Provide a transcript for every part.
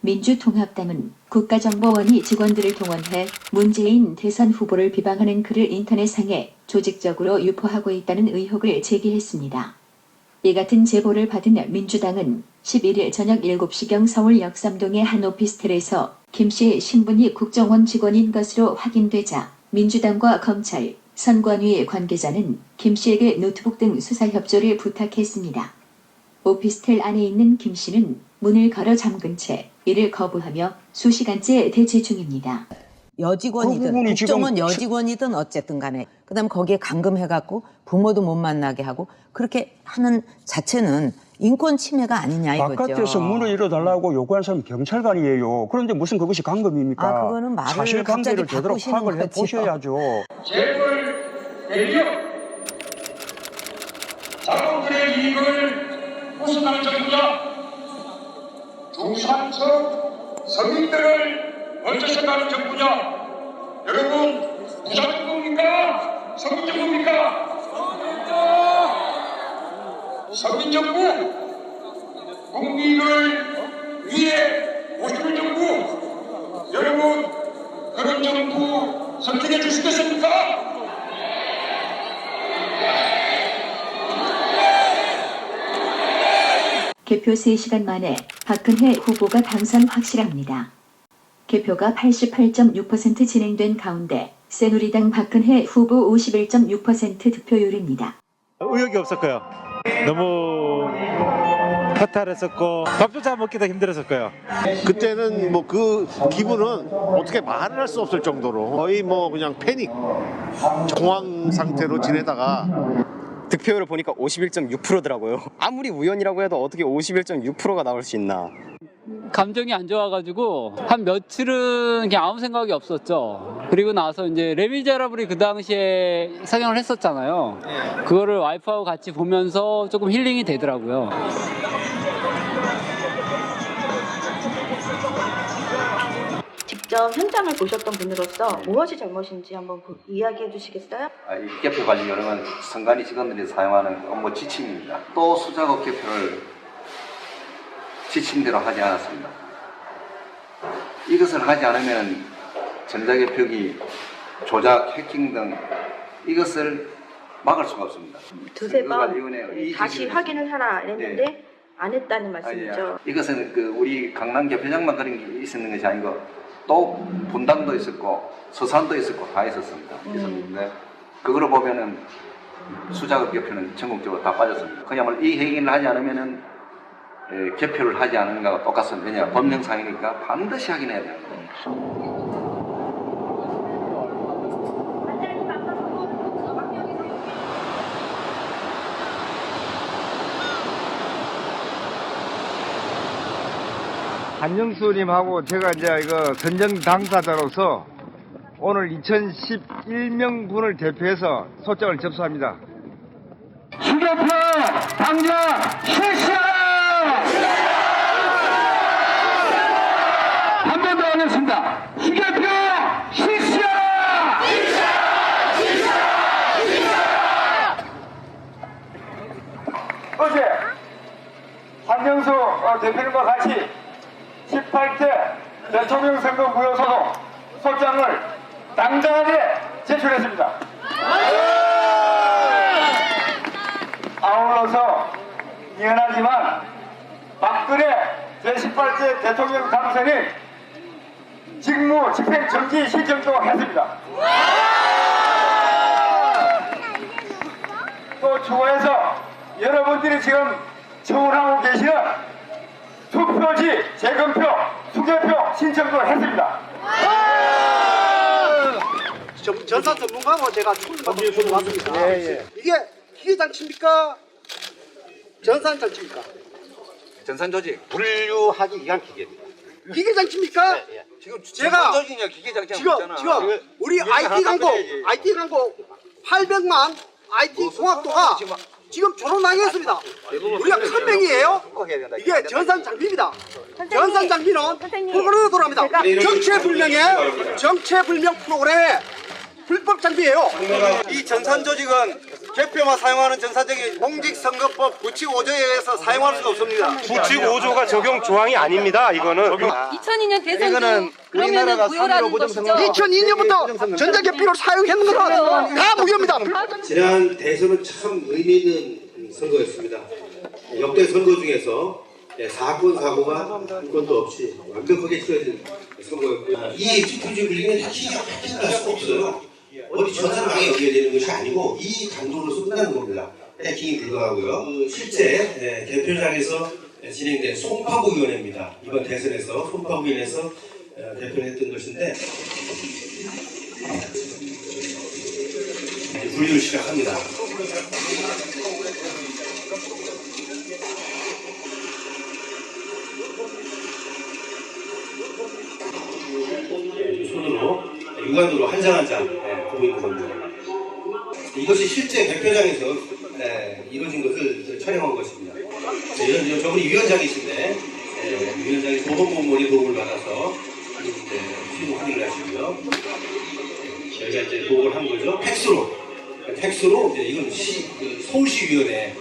민주통합당은 국가정보원이 직원들을 동원해 문재인 대선 후보를 비방하는 글을 인터넷상에 조직적으로 유포하고 있다는 의혹을 제기했습니다. 이 같은 제보를 받은 민주당은 11일 저녁 7시경 서울 역삼동의 한 오피스텔에서 김 씨의 신분이 국정원 직원인 것으로 확인되자 민주당과 검찰, 선관위 관계자는 김 씨에게 노트북 등 수사 협조를 부탁했습니다. 오피스텔 안에 있는 김 씨는 문을 걸어 잠근 채 이를 거부하며 수시간째 대치 중입니다. 여직원이든 국정원 여직원이든 어쨌든 간에 그다음에 거기에 감금해갖고 부모도 못 만나게 하고 그렇게 하는 자체는 인권 침해가 아니냐 이거죠. 바깥에서 문을 열어달라고 요구한 사람이 경찰관이에요. 그런데 무슨 그것이 감금입니까? 아, 그거는 말을 사실관계를 갑자기 제대로 바꾸시는 파악을 해보셔야죠. 재벌 대기업 자본들의 이익을 우선하는 정부가 중산층 서민들을 먼저 생각하는 정부냐? 여러분 부자 정부입니까? 서민 정부입니까? 서민 정부, 국민을 위해 모시는 정부, 여러분 그런 정부 선택해 주시겠습니까? 개표 3시간 만에 박근혜 후보가 당선 확실합니다. 개표가 88.6% 진행된 가운데 새누리당 박근혜 후보 51.6% 득표율입니다. 의욕이 없었고요. 너무 허탈했었고 밥조차 먹기도 힘들었었고요. 그때는 뭐 그 기분은 어떻게 말을 할 수 없을 정도로 거의 뭐 그냥 패닉, 공황 상태로 지내다가 득표율을 보니까 51.6%더라고요. 아무리 우연이라고 해도 어떻게 51.6%가 나올 수 있나. 감정이 안 좋아가지고 한 며칠은 그냥 아무 생각이 없었죠. 그리고 나서 이제 레미제라블이 그 당시에 상영을 했었잖아요. 그거를 와이프하고 같이 보면서 조금 힐링이 되더라고요. 직접 현장을 보셨던 분으로서 무엇이 잘못인지 한번 이야기해 주시겠어요? 이 개표 관리요령은 선관위 직원들이 사용하는 업무 지침입니다. 또 수작업 개표를 지침대로 하지 않았습니다. 이것을 하지 않으면 전자개표기 조작, 해킹 등 이것을 막을 수가 없습니다. 두세 번 다시 확인을 하라 했는데 네. 안 했다는 말씀이죠. 이것은 우리 강남 개표장만 그런 게 있었는 것이 아니고 또 분당도 있었고 서산도 있었고 다 있었는데 그거로 보면은 수작업 개표는 전국적으로 다 빠졌습니다. 그야말로 이 행위를 하지 않으면은 개표를 하지 않은 거가 똑같습니다. 왜냐 법령상이니까 반드시 확인해야 됩니다. 한영수님하고 제가 이제 이거 선정 당사자로서 오늘 2011명분을 대표해서 소장을 접수합니다. 수개표 당장 실시하라! 한 번 더 하겠습니다. 수개표 실시하라! 어제 한영수 대표님과 같이 18대 대통령 선거 무효소송 소장을 당장에 제출했습니다. 아울러서 미안하지만 박근혜 제18대 대통령 당선인 직무 집행 정지 신청도 했습니다. 또 추가해서 여러분들이 지금 청원하고 계시는 투표지 재검표, 수개표 신청도 했습니다. 전산 전문가하고 제가 충분히 왔습니다. 이게 기계장치입니까? 전산장치입니까? 전산조직 분류하기 위한 기계입니다. 기계장치입니까? 지금 제가 전산조직이냐 기계장치 지금 우리 IT 광고 800만 IT 공학도가 지금 졸업낭이었습니다. 우리가 큰 명이에요. 이게 전산 장비입니다. 전산 장비는 프로그램으로 돌아갑니다. 정체불명 프로그램의 불법 장비예요. 이 전산 조직은 개표만 사용하는 정사적인 공직선거법 부칙 5조에 의해서 사용할 수가 없습니다. 부칙 5조가 적용 조항이 아닙니다. 이거는 2002년 대선 이거는 우리나라가 3.15 부정선거 2002년부터 전자개표를 사용했는 것은 다 무효입니다. 지난 대선은 참 의미 있는 선거였습니다. 역대 선거 중에서 사건 사고가 한 건도 없이 완벽하게 치러진 선거였고요. 이 투표지 불리기는 키가 할 수가 없어요. 어디 전산망에 연결되는 것이 아니고 이 강도로서 끝나는 겁니다. 해킹이 불가하고요. 실제 개표장에서 진행된 송파구위원회입니다. 이번 대선에서 송파구위원회에서 대표를 했던 것인데 분류를 시작합니다. 손으로 육안으로 한 장 한 장 보고 있는 겁니다. 이것이 실제 개표장에서 이루어진 것을 촬영한 것입니다. 저분이 위원장이신데 위원장이 보건공무원의 도움을 받아서 수용 확인을 하시고요. 저희가 이제 보고를 한 거죠. 팩스로 이제 이건 서울시위원회에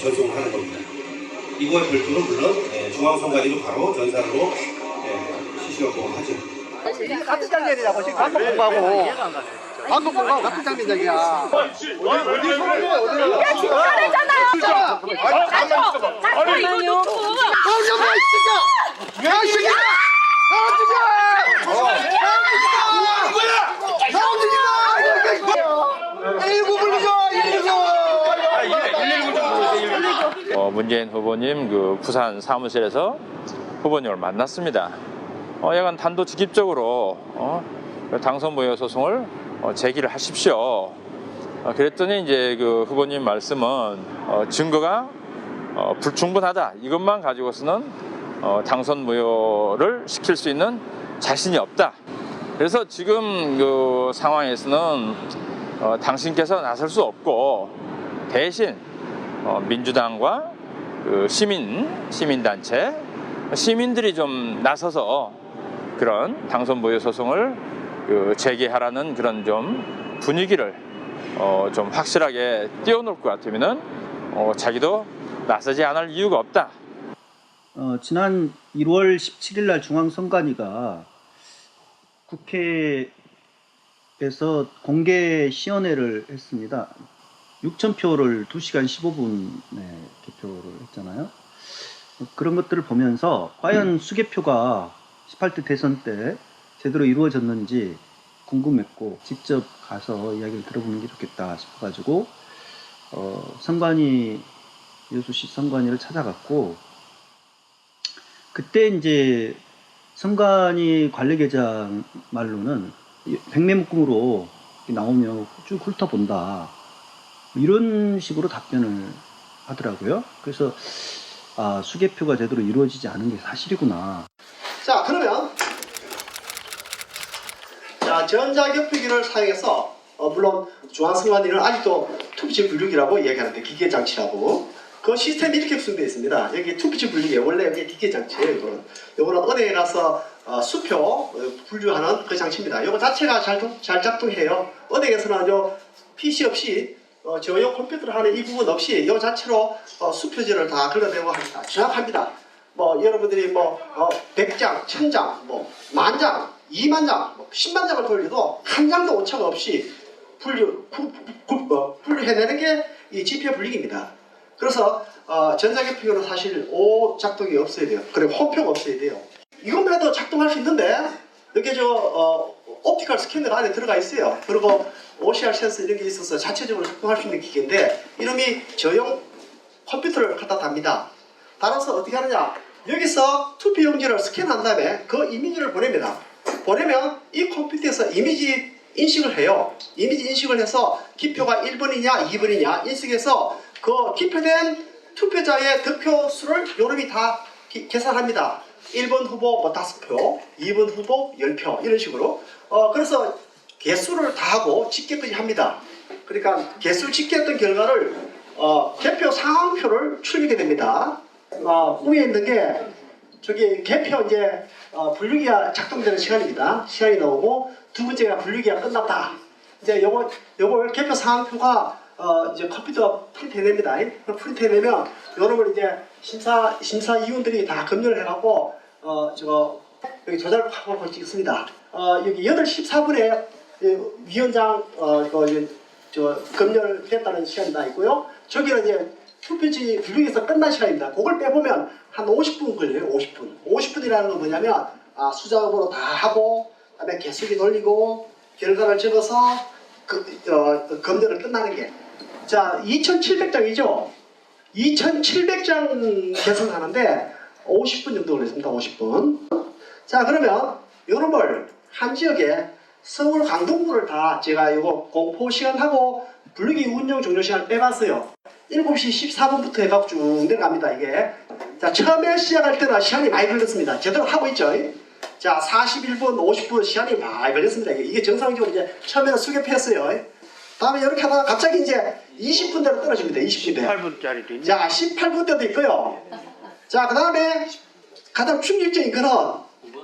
전송을 하는 겁니다. 이거에 별도로 물론 중앙선관위로 바로 전산으로 실시간 보고하죠. 같은 장면이라고 지금 방금 공부하고 같은 장면이야. 어디 이게 진짜잖아요. 잠깐만요. 문재인 후보님 그 부산 사무실에서 후보님을 만났습니다. 약간 단도직입적으로 당선 무효 소송을 제기를 하십시오. 그랬더니 이제 그 후보님 말씀은 증거가 불충분하다. 이것만 가지고서는 당선 무효를 시킬 수 있는 자신이 없다. 그래서 지금 그 상황에서는 당신께서 나설 수 없고 대신 민주당과 그 시민단체, 시민들이 좀 나서서 그런 당선 무효 소송을 제기하라는 그런 좀 분위기를 좀 확실하게 띄워놓을 것 같으면은 자기도 나서지 않을 이유가 없다. 지난 1월 17일 날 중앙선관위가 국회에서 공개 시연회를 했습니다. 6,000표를 2시간 15분에 개표를 했잖아요. 그런 것들을 보면서 과연 수개표가 18대 대선 때 제대로 이루어졌는지 궁금했고 직접 가서 이야기를 들어보는 게 좋겠다 싶어가지고 선관위 여수시 선관위를 찾아갔고 그때 이제 선관위 관리계장 말로는 백매묶음으로 나오면 쭉 훑어본다 이런 식으로 답변을 하더라고요. 그래서 수개표가 제대로 이루어지지 않은 게 사실이구나. 자, 그러면 전자개표기를 사용해서 물론 중앙선관위는 아직도 투표지 분류기라고 이야기하는데 기계장치라고 그 시스템이 이렇게 구성되어 있습니다. 여기 투표지 분류기 원래 여기 기계장치예요. 이거는 은행에 가서 수표 분류하는 그 장치입니다. 이거 자체가 잘 작동해요. 은행에서는 요 PC 없이 저용 컴퓨터를 하는 이 부분 없이 이 자체로 수표지를 다 긁어내고 합니다. 정확합니다. 여러분들이 100장, 1000장, 10,000장, 20,000장, 100,000장을 돌려도 한 장도 오차가 없이 분류해내는 게 이 지표 분류기입니다. 그래서 전자개표기는 사실 오 작동이 없어야 돼요. 그리고 호표가 없어야 돼요. 이것만 해도 작동할 수 있는데 여기 옵티컬 스캐너가 안에 들어가 있어요. 그리고 OCR 센서 이런 게 있어서 자체적으로 작동할 수 있는 기계인데 이놈이 저용 컴퓨터를 갖다 답니다. 따라서 어떻게 하느냐, 여기서 투표용지를 스캔한 다음에 그 이미지를 보냅니다. 보내면 이 컴퓨터에서 이미지 인식을 해요. 이미지 인식을 해서 기표가 1번이냐 2번이냐 인식해서 그 기표된 투표자의 득표수를 요놈이 다 계산합니다. 1번 후보 5표, 2번 후보 10표 이런 식으로. 그래서 개수를 다 하고 집계까지 합니다. 그러니까 개수 집계했던 결과를 개표 상황표를 출력하게 됩니다. 위에 있는 게 저기 개표 이제 분류기가 작동되는 시간입니다. 시간이 나오고 두 번째가 분류기가 끝났다. 이제 요걸 개표 상황표가 이제 컴퓨터 프린트해냅니다. 프린트해내면 요놈을 이제 심사위원들이 다 검열을 해갖고 여기 조작을 하고 찍습니다. 여기 8시 14분에 위원장 검열됐다는 시간이 나 있고요. 저기는 이제 투표지 분류해서 끝난 시간입니다. 그걸 빼보면 한 50분 걸려요. 50분. 50분이라는 건 뭐냐면 수작업으로 다 하고 그다음에 개수기 돌리고 결과를 적어서 검열을 끝나는 게. 자, 2,700장이죠. 2,700장 개선하는데 50분 정도 걸렸습니다. 50분. 자, 그러면 요놈을 한 지역에 서울 강동구를 다 제가 이거 공포 시간하고 분류기 운영 종료 시간 빼봤어요. 7시 14분부터 해갖고 쭉 내려갑니다. 이게. 자, 처음에 시작할 때는 시간이 많이 걸렸습니다. 제대로 하고 있죠. 자, 41분, 50분 시간이 많이 걸렸습니다. 이게 정상적으로 이제 처음에는 수ገብ했어요. 다음에 이렇게 하다가 갑자기 이제 20분대로 떨어집니다. 20분대. 18분짜리도 있네. 자, 18분대도 있고요. 자, 그 다음에 가장 충격적인 거는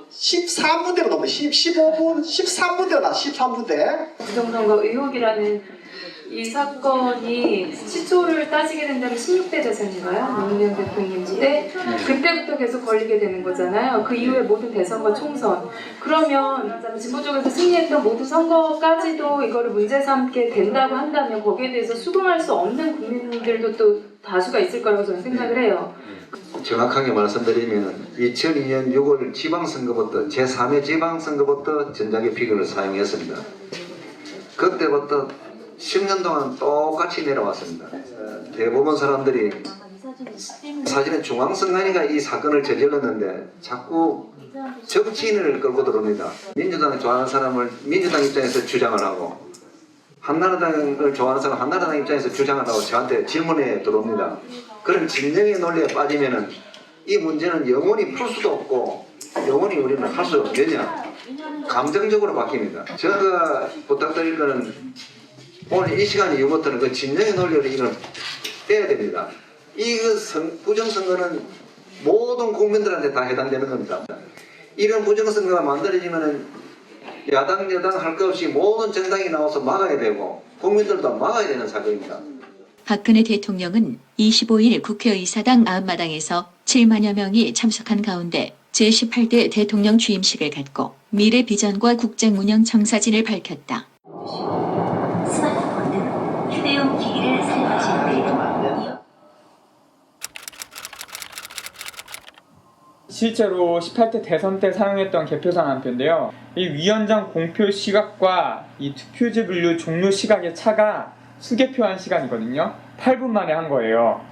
13분대로 넘어요. 15분, 13분대로 나 13분대. 부정선거 의혹이라는 이 사건이 시초를 따지게 된다면 16대 대선인가요? 노무현 대통령 때 그때부터 계속 걸리게 되는 거잖아요. 그 이후에 모든 대선과 총선. 그러면 진보 쪽에서 승리했던 모든 선거까지도 이거를 문제 삼게 된다고 한다면 거기에 대해서 수긍할 수 없는 국민들도 또 다수가 있을 거라고 저는 생각을 해요. 정확하게 말씀드리면 2002년 6월 지방선거부터 제3회 지방선거부터 전자기표기를 사용했습니다. 그때부터 10년 동안 똑같이 내려왔습니다. 대부분 사람들이 사실은 중앙선관위가 이 사건을 저질렀는데 자꾸 정치인을 끌고 들어옵니다. 민주당을 좋아하는 사람을 민주당 입장에서 주장을 하고 한나라당을 좋아하는 사람 한나라당 입장에서 주장을 하고 저한테 질문에 들어옵니다. 그런 진영의 논리에 빠지면은 이 문제는 영원히 풀 수도 없고 영원히 우리는 할 수 없느냐 감정적으로 바뀝니다. 제가 부탁드릴 거는 오늘 이 시간 이후부터는 그 진영의 논리를 이걸 빼야 됩니다. 이 부정선거는 모든 국민들한테 다 해당되는 겁니다. 이런 부정선거가 만들어지면은 야당 여당 할 것 없이 모든 정당이 나와서 막아야 되고 국민들도 막아야 되는 사건입니다. 박근혜 대통령은 25일 국회의사당 아흔마당에서 7만여 명이 참석한 가운데 제18대 대통령 취임식을 갖고 미래 비전과 국정 운영 청사진을 밝혔다. 스마트폰 등 휴대용 기기를 사용하실 때 실제로 18대 대선 때 사용했던 개표상 한 표인데요. 이 위원장 공표 시각과 이 투표지 분류 종료 시각의 차가 수개표한 시간이거든요. 8분 만에 한 거예요.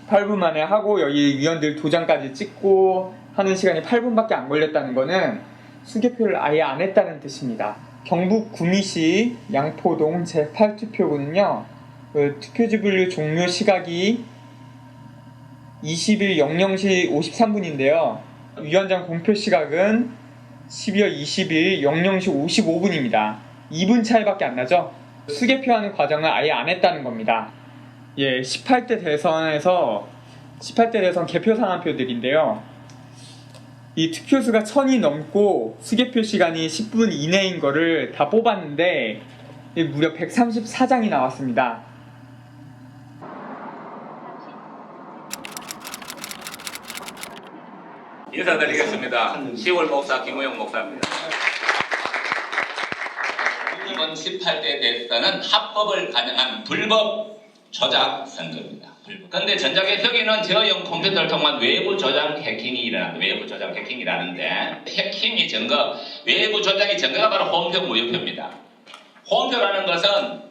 8분 만에 하고 여기 위원들 도장까지 찍고 하는 시간이 8분밖에 안 걸렸다는 거는 수개표를 아예 안 했다는 뜻입니다. 경북 구미시 양포동 제8투표구는요. 그 투표지 분류 종료 시각이 20일 00시 53분인데요. 위원장 공표 시각은 12월 20일 00시 55분입니다. 2분 차이밖에 안 나죠? 수개표하는 과정을 아예 안 했다는 겁니다. 예, 18대 대선 개표 상한표들인데요. 이 투표수가 1000이 넘고 수개표 시간이 10분 이내인 거를 다 뽑았는데 무려 134장이 나왔습니다. 인사드리겠습니다. 10월 목사 김우영 목사입니다. 이번 18대 대선은 합법을 가정한 불법 조작 선거입니다. 그런데 전자개표기는 저형 컴퓨터를 통한 외부 조작 해킹이 일어납니다. 외부 조작 해킹이라는데 해킹이 증거, 외부 조작이 증거가 바로 홈표 무효표입니다. 홈표라는 것은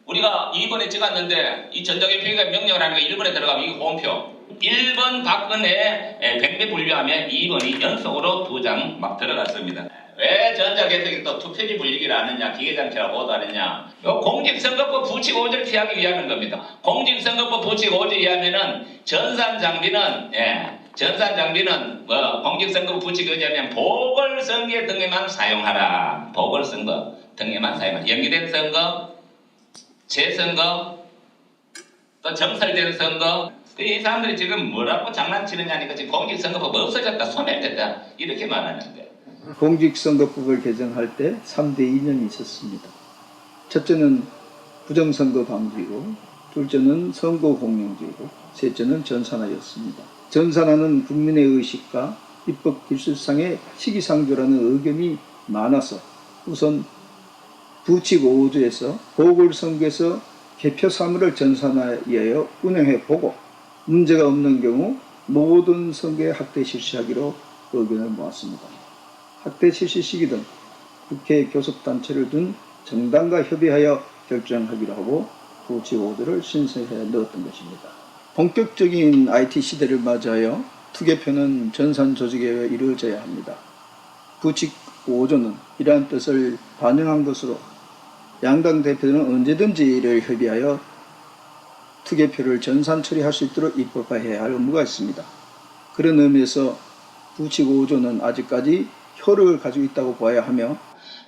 우리가 2번에 찍었는데 이 전자개표기가 명령을 하니까 1번에 들어가면 이게 홈표. 1번 박근혜 100배 분류하면 2번이 연속으로 2장 막 들어갔습니다. 왜 전자개표기 또 투표지 분리기를 하느냐, 기계장치라고 보도하느냐. 공직선거법 부칙 5조를 피하기 위한 겁니다. 공직선거법 부칙 5조에 의하면은 전산장비는 공직선거법 부칙에 의하면 보궐선거 등에만 사용하라. 보궐선거 등에만 사용하라. 연기된 선거, 재선거, 또 정설된 선거. 이 사람들이 지금 뭐라고 장난치느냐니까 지금 공직선거법 없어졌다, 소멸됐다 이렇게 말하는데. 공직선거법을 개정할 때 3대 이념이 있었습니다. 첫째는 부정선거 방지고, 둘째는 선거 공영제고, 셋째는 전산화였습니다. 전산화는 국민의 의식과 입법 기술상의 시기상조라는 의견이 많아서 우선 부칙 5조에서 보궐선거에서 개표 사무를 전산화하여 운영해보고 문제가 없는 경우 모든 선거에 학대 실시하기로 의견을 모았습니다. 학대 실시 시기든 국회 교섭단체를 둔 정당과 협의하여 결정하기로 하고 부칙 5조를 신설해 넣었던 것입니다. 본격적인 IT 시대를 맞이하여 투개표는 전산 조직에 의해 이루어져야 합니다. 부칙 5조는 이러한 뜻을 반영한 것으로 양당 대표들은 언제든지 이를 협의하여 투개표를 전산 처리할 수 있도록 입법화해야 할 의무가 있습니다. 그런 의미에서 부칙 5조는 아직까지 효력을 가지고 있다고 봐야 하며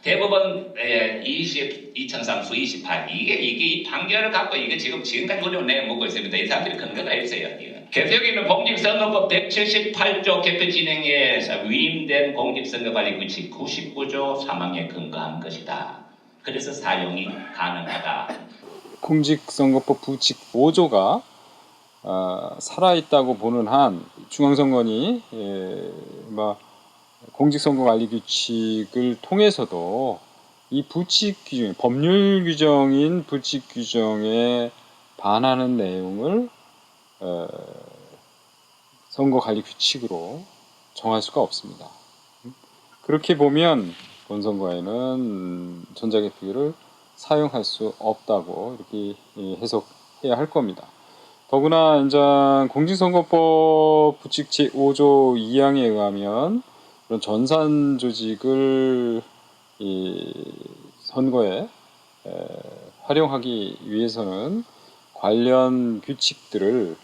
대법원 2003수 28 이게 이 판결을 갖고 이게 지금까지 우리는 내먹고 있습니다. 이 사람들이 근거가 있어요. 개표기는 공직선거법 178조 개표 진행에 위임된 공직선거관리 규칙 99조 3항에 근거한 것이다. 그래서 사용이 가능하다. 공직선거법 부칙 5조가 살아있다고 보는 한 중앙선관위 공직선거관리규칙을 통해서도 이 부칙 규정, 법률 규정인 부칙 규정에 반하는 내용을 선거관리규칙으로 정할 수가 없습니다. 그렇게 보면 본선거에는 전자개표기를 사용할 수 없다고 이렇게 해석해야 할 겁니다. 더구나 이제 공직선거법 부칙 제5조 2항에 의하면 그런 전산 조직을 선거에 활용하기 위해서는 관련 규칙들을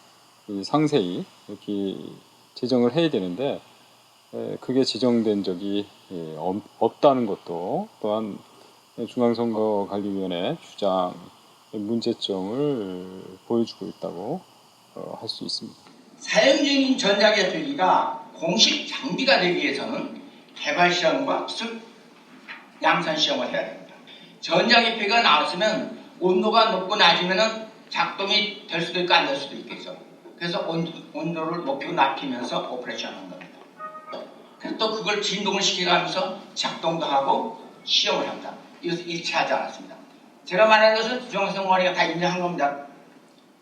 상세히 이렇게 제정을 해야 되는데 그게 제정된 적이 없다는 것도 또한 중앙선거관리위원회 주장 문제점을 보여주고 있다고 할 수 있습니다. 사용 중인 전자개표기가 공식 장비가 되기 위해서는 개발 시험과 기술 양산 시험을 해야 됩니다. 전자개표기가 나왔으면 온도가 높고 낮으면 작동이 될 수도 있고 안 될 수도 있겠죠. 그래서 온도를 높이고 낮추면서 오퍼레이션하는 겁니다. 그래서 또 그걸 진동을 시켜가면서 작동도 하고 시험을 합니다. 이것을 일치하지 않았습니다. 제가 말하는 것은 중앙선거관리가 다 인정한 겁니다.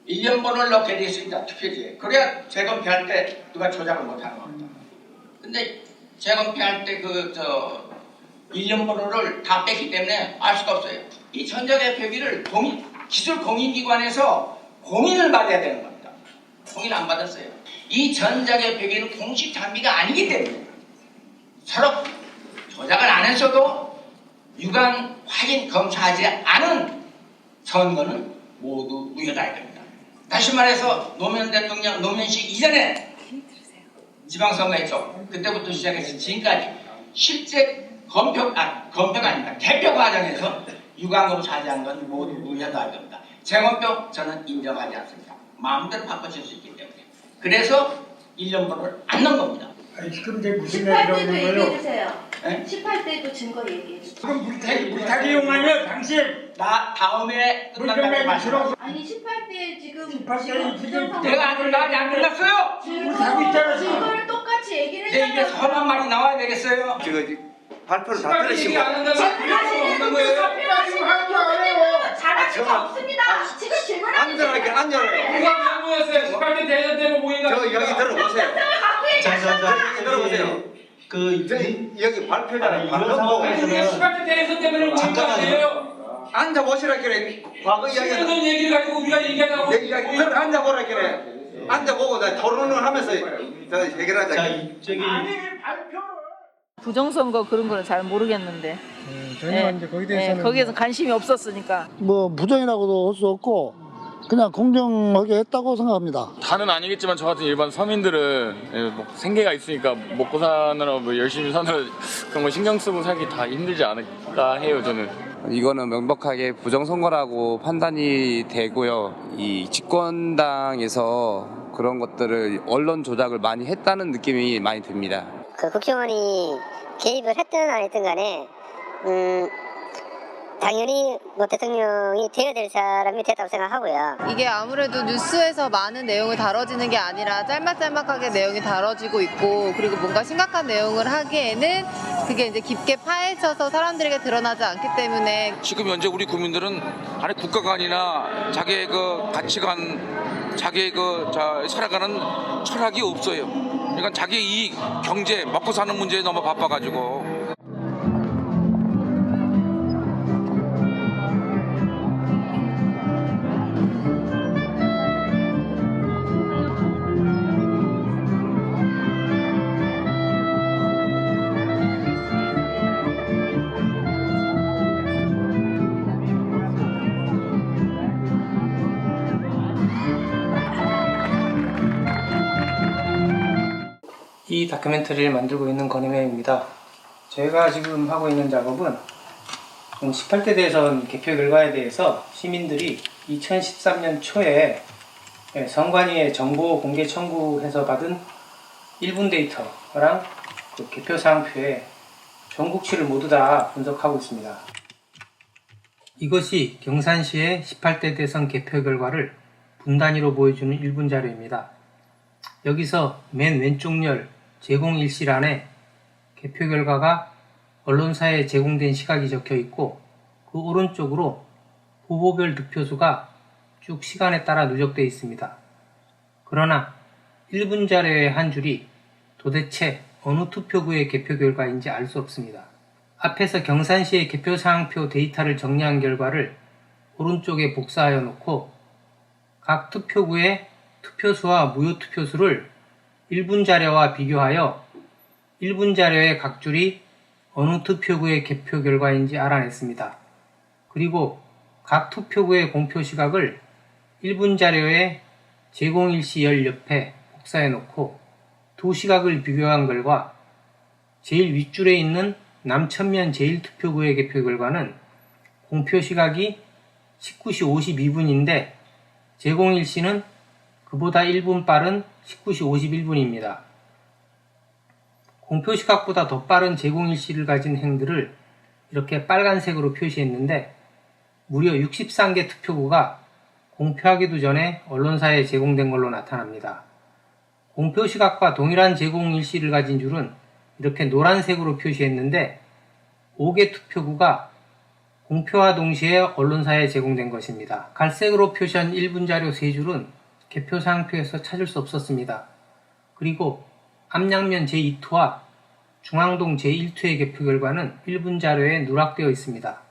1년 번호를 넣게 될 수 있다, 투표지에. 그래야 재검표할 때 누가 조작을 못하는 겁니다. 근데 재검표할 때 1년 번호를 다 뺐기 때문에 알 수가 없어요. 이 전자개표기를 기술공인기관에서 공인을 받아야 되는 겁니다. 공인을 안 받았어요. 이 전자개표기는 공식 장비가 아니기 때문에 서로 조작을 안 했어도 유관 확인 검사하지 않은 선거는 모두 무효다 됩니다. 다시 말해서 노무현 대통령 노무현식 이전에 지방선거 했죠. 그때부터 시작해서 지금까지 실제 검표가 아닙니다. 개표 과정에서 유관 검사하지 않은 건 모두 무효다 됩니다. 재검표 저는 인정하지 않습니다. 마음대로 바꿔줄 수 있기 때문에. 그래서 1년 번호를 안 넣은 겁니다. 아니, 지금 이제 무슨 18대도 얘기해주세요. 네? 18대도 증거 얘기해주세요. 그럼 물타기 이용하면 당신 나 다음에 끝난다고 말씀하세요. 아니 18대 지금 내가 아직 말이 안 끝났어요. 증거를 똑같이 얘기를 내 입에 선한 말이 나와야 되겠어요. 발표를 다 들으시고 잘할 수가 없습니다. 지금 질문하는 앉아요. 누가 모였어요? 18대 대선 때문에 모인 거 저 여기 들어보세요. 자, 들어보세요. 여기 발표잖아요. 이런 상황에서는 18대 대선 때문에 모인 거 아니에요? 앉아보시라 그래. 과거 이야기는 무슨 얘기를 가지고 우리가 얘기하자고. 내 이야기 앉아보라 그래. 앉아보고 나 토론을 하면서 해결하자. 부정선거 그런 거는 잘 모르겠는데. 전혀 이제 거기에 대해서는 거기에서 관심이 없었으니까. 뭐 부정이라고도 할 수 없고 그냥 공정하게 했다고 생각합니다. 다는 아니겠지만 저 같은 일반 서민들은 뭐 생계가 있으니까 먹고 사느라 뭐 열심히 사느라 그런 거 신경 쓰고 살기 다 힘들지 않을까 해요, 저는. 이거는 명백하게 부정선거라고 판단이 되고요. 이 집권당에서 그런 것들을 언론 조작을 많이 했다는 느낌이 많이 듭니다. 국정원이 개입을 했든 안 했든 간에 당연히 뭐 대통령이 되어야 될 사람이 됐다고 생각하고요. 이게 아무래도 뉴스에서 많은 내용을 다뤄지는 게 아니라 짤막짤막하게 내용이 다뤄지고 있고 그리고 뭔가 심각한 내용을 하기에는 그게 이제 깊게 파헤쳐서 사람들에게 드러나지 않기 때문에 지금 현재 우리 국민들은 아니 국가관이나 자기의 그 가치관, 자기의 그 살아가는 철학이 없어요. 그러니까 자기 이익, 경제, 먹고 사는 문제에 너무 바빠가지고. 이 다큐멘터리를 만들고 있는 권혜명입니다. 저희가 지금 하고 있는 작업은 18대 대선 개표 결과에 대해서 시민들이 2013년 초에 선관위에 정보 공개 청구해서 받은 1분 데이터랑 그 개표 사항표의 전국치를 모두 다 분석하고 있습니다. 이것이 경산시의 18대 대선 개표 결과를 분 단위로 보여주는 1분 자료입니다. 여기서 맨 왼쪽 열 제공일시란에 개표 결과가 언론사에 제공된 시각이 적혀 있고 그 오른쪽으로 후보별 득표수가 쭉 시간에 따라 누적되어 있습니다. 그러나 1분 자료의 한 줄이 도대체 어느 투표구의 개표 결과인지 알 수 없습니다. 앞에서 경산시의 개표 사항표 데이터를 정리한 결과를 오른쪽에 복사하여 놓고 각 투표구의 투표수와 무효 투표수를 1분 자료와 비교하여 1분 자료의 각 줄이 어느 투표구의 개표 결과인지 알아냈습니다. 그리고 각 투표구의 공표 시각을 1분 자료의 제공일시 열 옆에 복사해 놓고 두 시각을 비교한 결과 제일 윗줄에 있는 남천면 제1투표구의 개표 결과는 공표 시각이 19시 52분인데 제공일시는 그보다 1분 빠른 19시 51분입니다. 공표 시각보다 더 빠른 제공일시를 가진 행들을 이렇게 빨간색으로 표시했는데 무려 63개 투표구가 공표하기도 전에 언론사에 제공된 걸로 나타납니다. 공표 시각과 동일한 제공일시를 가진 줄은 이렇게 노란색으로 표시했는데 5개 투표구가 공표와 동시에 언론사에 제공된 것입니다. 갈색으로 표시한 1분 자료 3줄은 개표 사항표에서 찾을 수 없었습니다. 그리고 암양면 제2투와 중앙동 제1투의 개표 결과는 1분 자료에 누락되어 있습니다.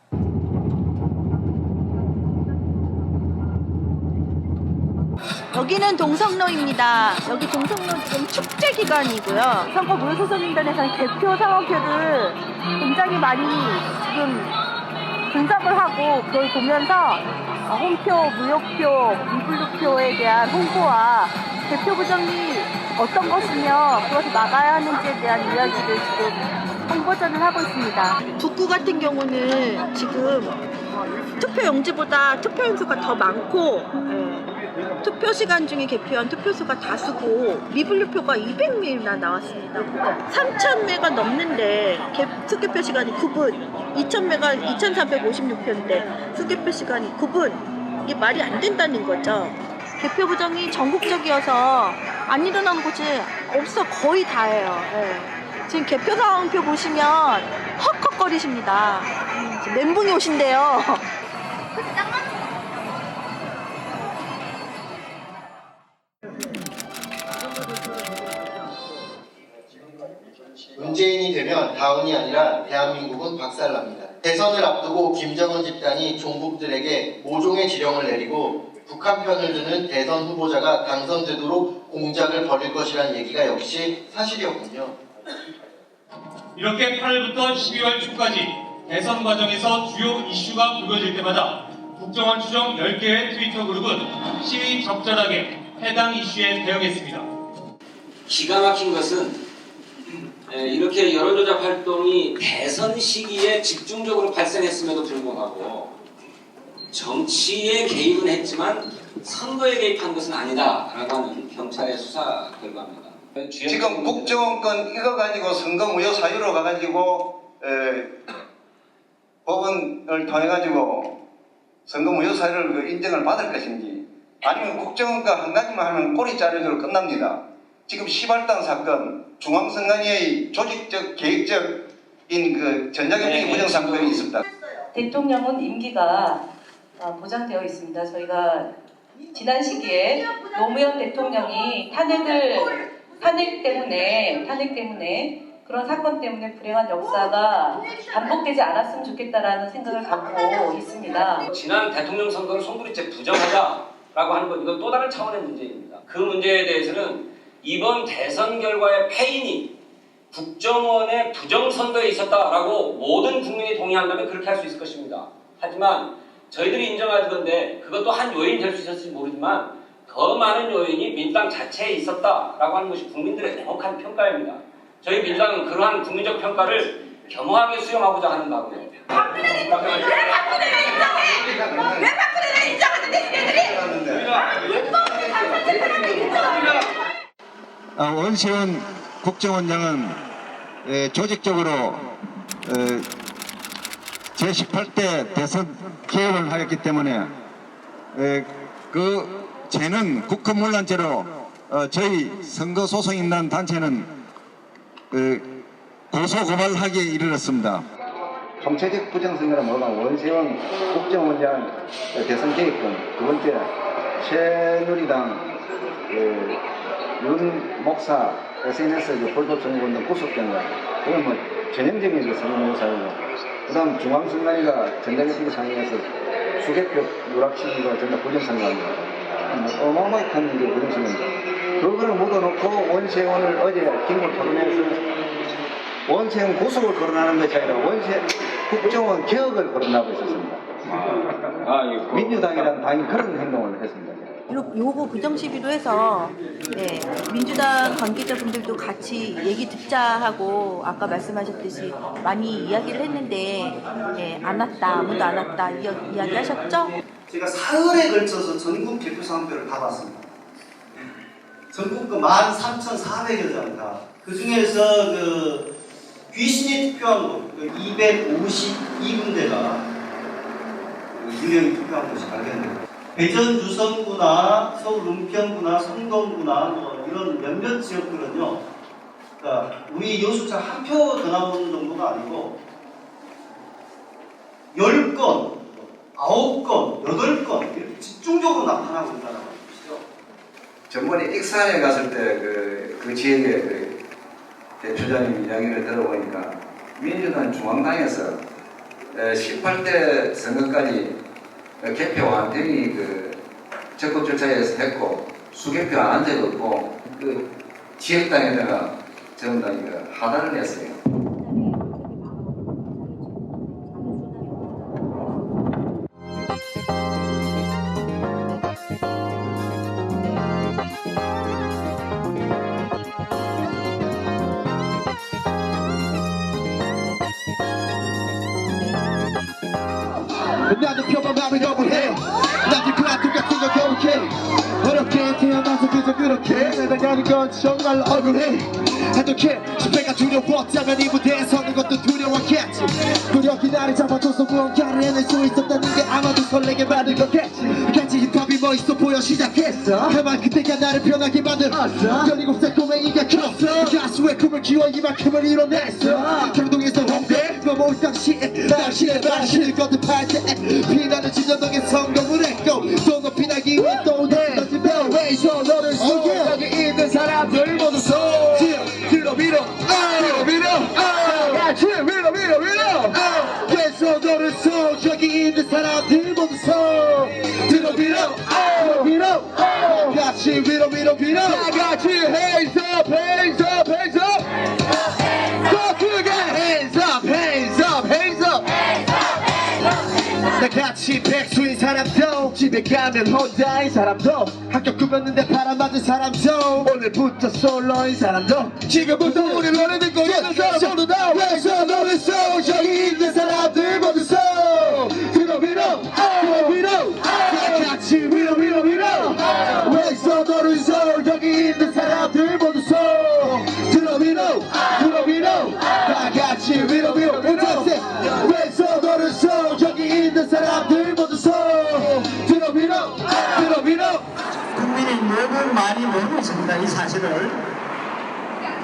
여기는 동성로입니다. 여기 동성로 지금 축제 기간이고요. 선거 무효소송인단에서는 개표 상황표를 굉장히 많이 지금 분석을 하고 그걸 보면서 홈표, 무효표, 미분류표에 대한 홍보와 개표 부정이 어떤 것이며 그것을 막아야 하는지에 대한 이야기를 지금 홍보전을 하고 있습니다. 북구 같은 경우는 지금 투표 용지보다 투표 인수가 더 많고 투표 시간 중에 개표한 투표수가 다수고 미분류표가 200매나 나왔습니다. 3,000매가 넘는데 수개표 시간이 9분, 2,000매가 2,456표인데 수개표 시간이 9분. 이게 말이 안 된다는 거죠. 개표 부정이 전국적이어서 안 일어나는 곳이 없어 거의 다예요. 지금 개표 상황표 보시면 헉헉거리십니다. 멘붕이 오신대요. 문재인이 되면 다운이 아니라 대한민국은 박살납니다. 대선을 앞두고 김정은 집단이 종북들에게 모종의 지령을 내리고 북한 편을 드는 대선 후보자가 당선되도록 공작을 벌일 것이라는 얘기가 역시 사실이었군요. 이렇게 8월부터 12월 초까지 대선 과정에서 주요 이슈가 불거질 때마다 국정원 추정 10개의 트위터 그룹은 시위 적절하게 해당 이슈에 대응했습니다. 기가 막힌 것은 이렇게 여론조작 활동이 대선 시기에 집중적으로 발생했음에도 불구하고 정치에 개입은 했지만 선거에 개입한 것은 아니다라고 하는 경찰의 수사 결과입니다. 지금 국정원권 이거 가지고 선거 무효 사유로 가가지고 법원을 통해 가지고 선거 무효 사유를 인정을 받을 것인지 아니면 국정원과 한 가지만 하면 꼬리 자르기로 끝납니다. 지금 시발당 사건 중앙선관위의 조직적 계획적인 전자개표 부정 사건이 있습니다. 대통령은 임기가 보장되어 있습니다. 저희가 지난 시기에 노무현 대통령이 탄핵 때문에 그런 사건 때문에 불행한 역사가 반복되지 않았으면 좋겠다라는 생각을 갖고 있습니다. 지난 대통령 선거를 송두리째 부정하자라고 하는 건 이건 또 다른 차원의 문제입니다. 그 문제에 대해서는 이번 대선 결과의 패인이 국정원의 부정선거에 있었다라고 모든 국민이 동의한다면 그렇게 할 수 있을 것입니다. 하지만 저희들이 인정하던데 그것도 한 요인이 될 수 있었을지 모르지만 더 많은 요인이 민주당 자체에 있었다라고 하는 것이 국민들의 명확한 평가입니다. 저희 민주당은 그러한 국민적 평가를 겸허하게 수용하고자 하는 바고요. 박근혜를 인정하는데 원세훈 국정원장은 조직적으로 제18대 대선 개혁을 하였기 때문에 그 죄는 국헌문란죄로 저희 선거 소송이 있는 단체는 고소 고발하기에 이르렀습니다. 정체적 부정선거는 뭐가 원세훈 국정원장 대선 개혁권, 두 번째 새누리당 윤 목사 SNS 불법 정보운동 구속된 거, 그건 뭐 전형적인 선거 사유고, 그다음 중앙선관위가 전자개표 상에서 수개표 누락시키고 전부 부정선거입니다. 어마어마하게 큰 부정선거입니다. 그거를 묻어놓고 원세훈을 어제 긴급 토론에서 원세훈 구속을 거론하는 것이 아니라 국정원 개혁을 거론하고 있었습니다. 민주당이라는 당이 그런 행동을 했습니다. 요거 부정시비로 해서 민주당 관계자분들도 같이 얘기 듣자 하고 아까 말씀하셨듯이 많이 이야기를 했는데 안 왔다, 아무도 안 왔다 이야기 하셨죠? 제가 사흘에 걸쳐서 전국 개표 상표를 다 봤습니다. 전국 13,400여 장 다. 그 중에서 그 귀신이 투표한 곳 252군데가 유명히 투표한 곳이 발견됩니다. 대전 유성구나 서울 은평구나 성동구나 뭐 이런 몇몇 지역들은요, 그러니까 우리 여수차 한 표 더 나오는 정도가 아니고 10건, 9건, 8건 이렇게 집중적으로 나타나고 있다는 것이죠. 전번에 익산에 갔을 때 그 지역의 대표자님 이야기를 들어보니까 민주당 중앙당에서 18대 선거까지 개표 완전히 적극 절차에서 했고 수개표 안 한 적 없고 그 지역당에다가 전부 다 하단을 했어요. 나도 평범함을 거부해. 나도 그라도 같은 거 거부해. 어렵게 태어나서 그저 그렇게 살아가는 건 정말 억울해. 어떻게 실패가 두려웠다면 이 무대에 서는 것도 두려웠겠지. 무력이 나를 잡아줘서 무언가를 해낼 수 있었다는 게 아마도 설레게 만들 거겠지. 같이 힙합이 멋있어 보여 시작했어. 다만 그때가 나를 변하게 만든 17살 꼬맹이가 컸어. 가수의 꿈을 키워 이만큼을 이뤄냈어. 경동에서 홍대 넘어올 당시에 당신을 거듭할 때 피나는 진정동에 성공을 했고 또 높이 나기 위해 또 던진 벨웨이서 너를 쏘고 여기 있는 사람들 모두 쏘 들어 밀어 같이 밀어 계속 너를 쏘 여기 있는 사람들 모두 쏘 들어 밀어 같이 밀어 다 같이 hands up 더 크게 hands up 다 같이 백수인 사람도 집에 가면 혼자인 사람도 학교 꾸몄는데 바람 맞은 사람도 오늘부터 솔로인 사람도 지금부터 우리 노래 듣고 있는 사람도 다 왜서 너를 쏘 여기 있는 사람들 모두 쏘 들어 밀어 다 같이 밀어 왜서 너를 쏘 여기 있는 사람들 모두 쏘 들어 밀어 다 같이 밀어 왜서 너를 쏘 사람들은 많이 모르고 있습니다. 이 사실을.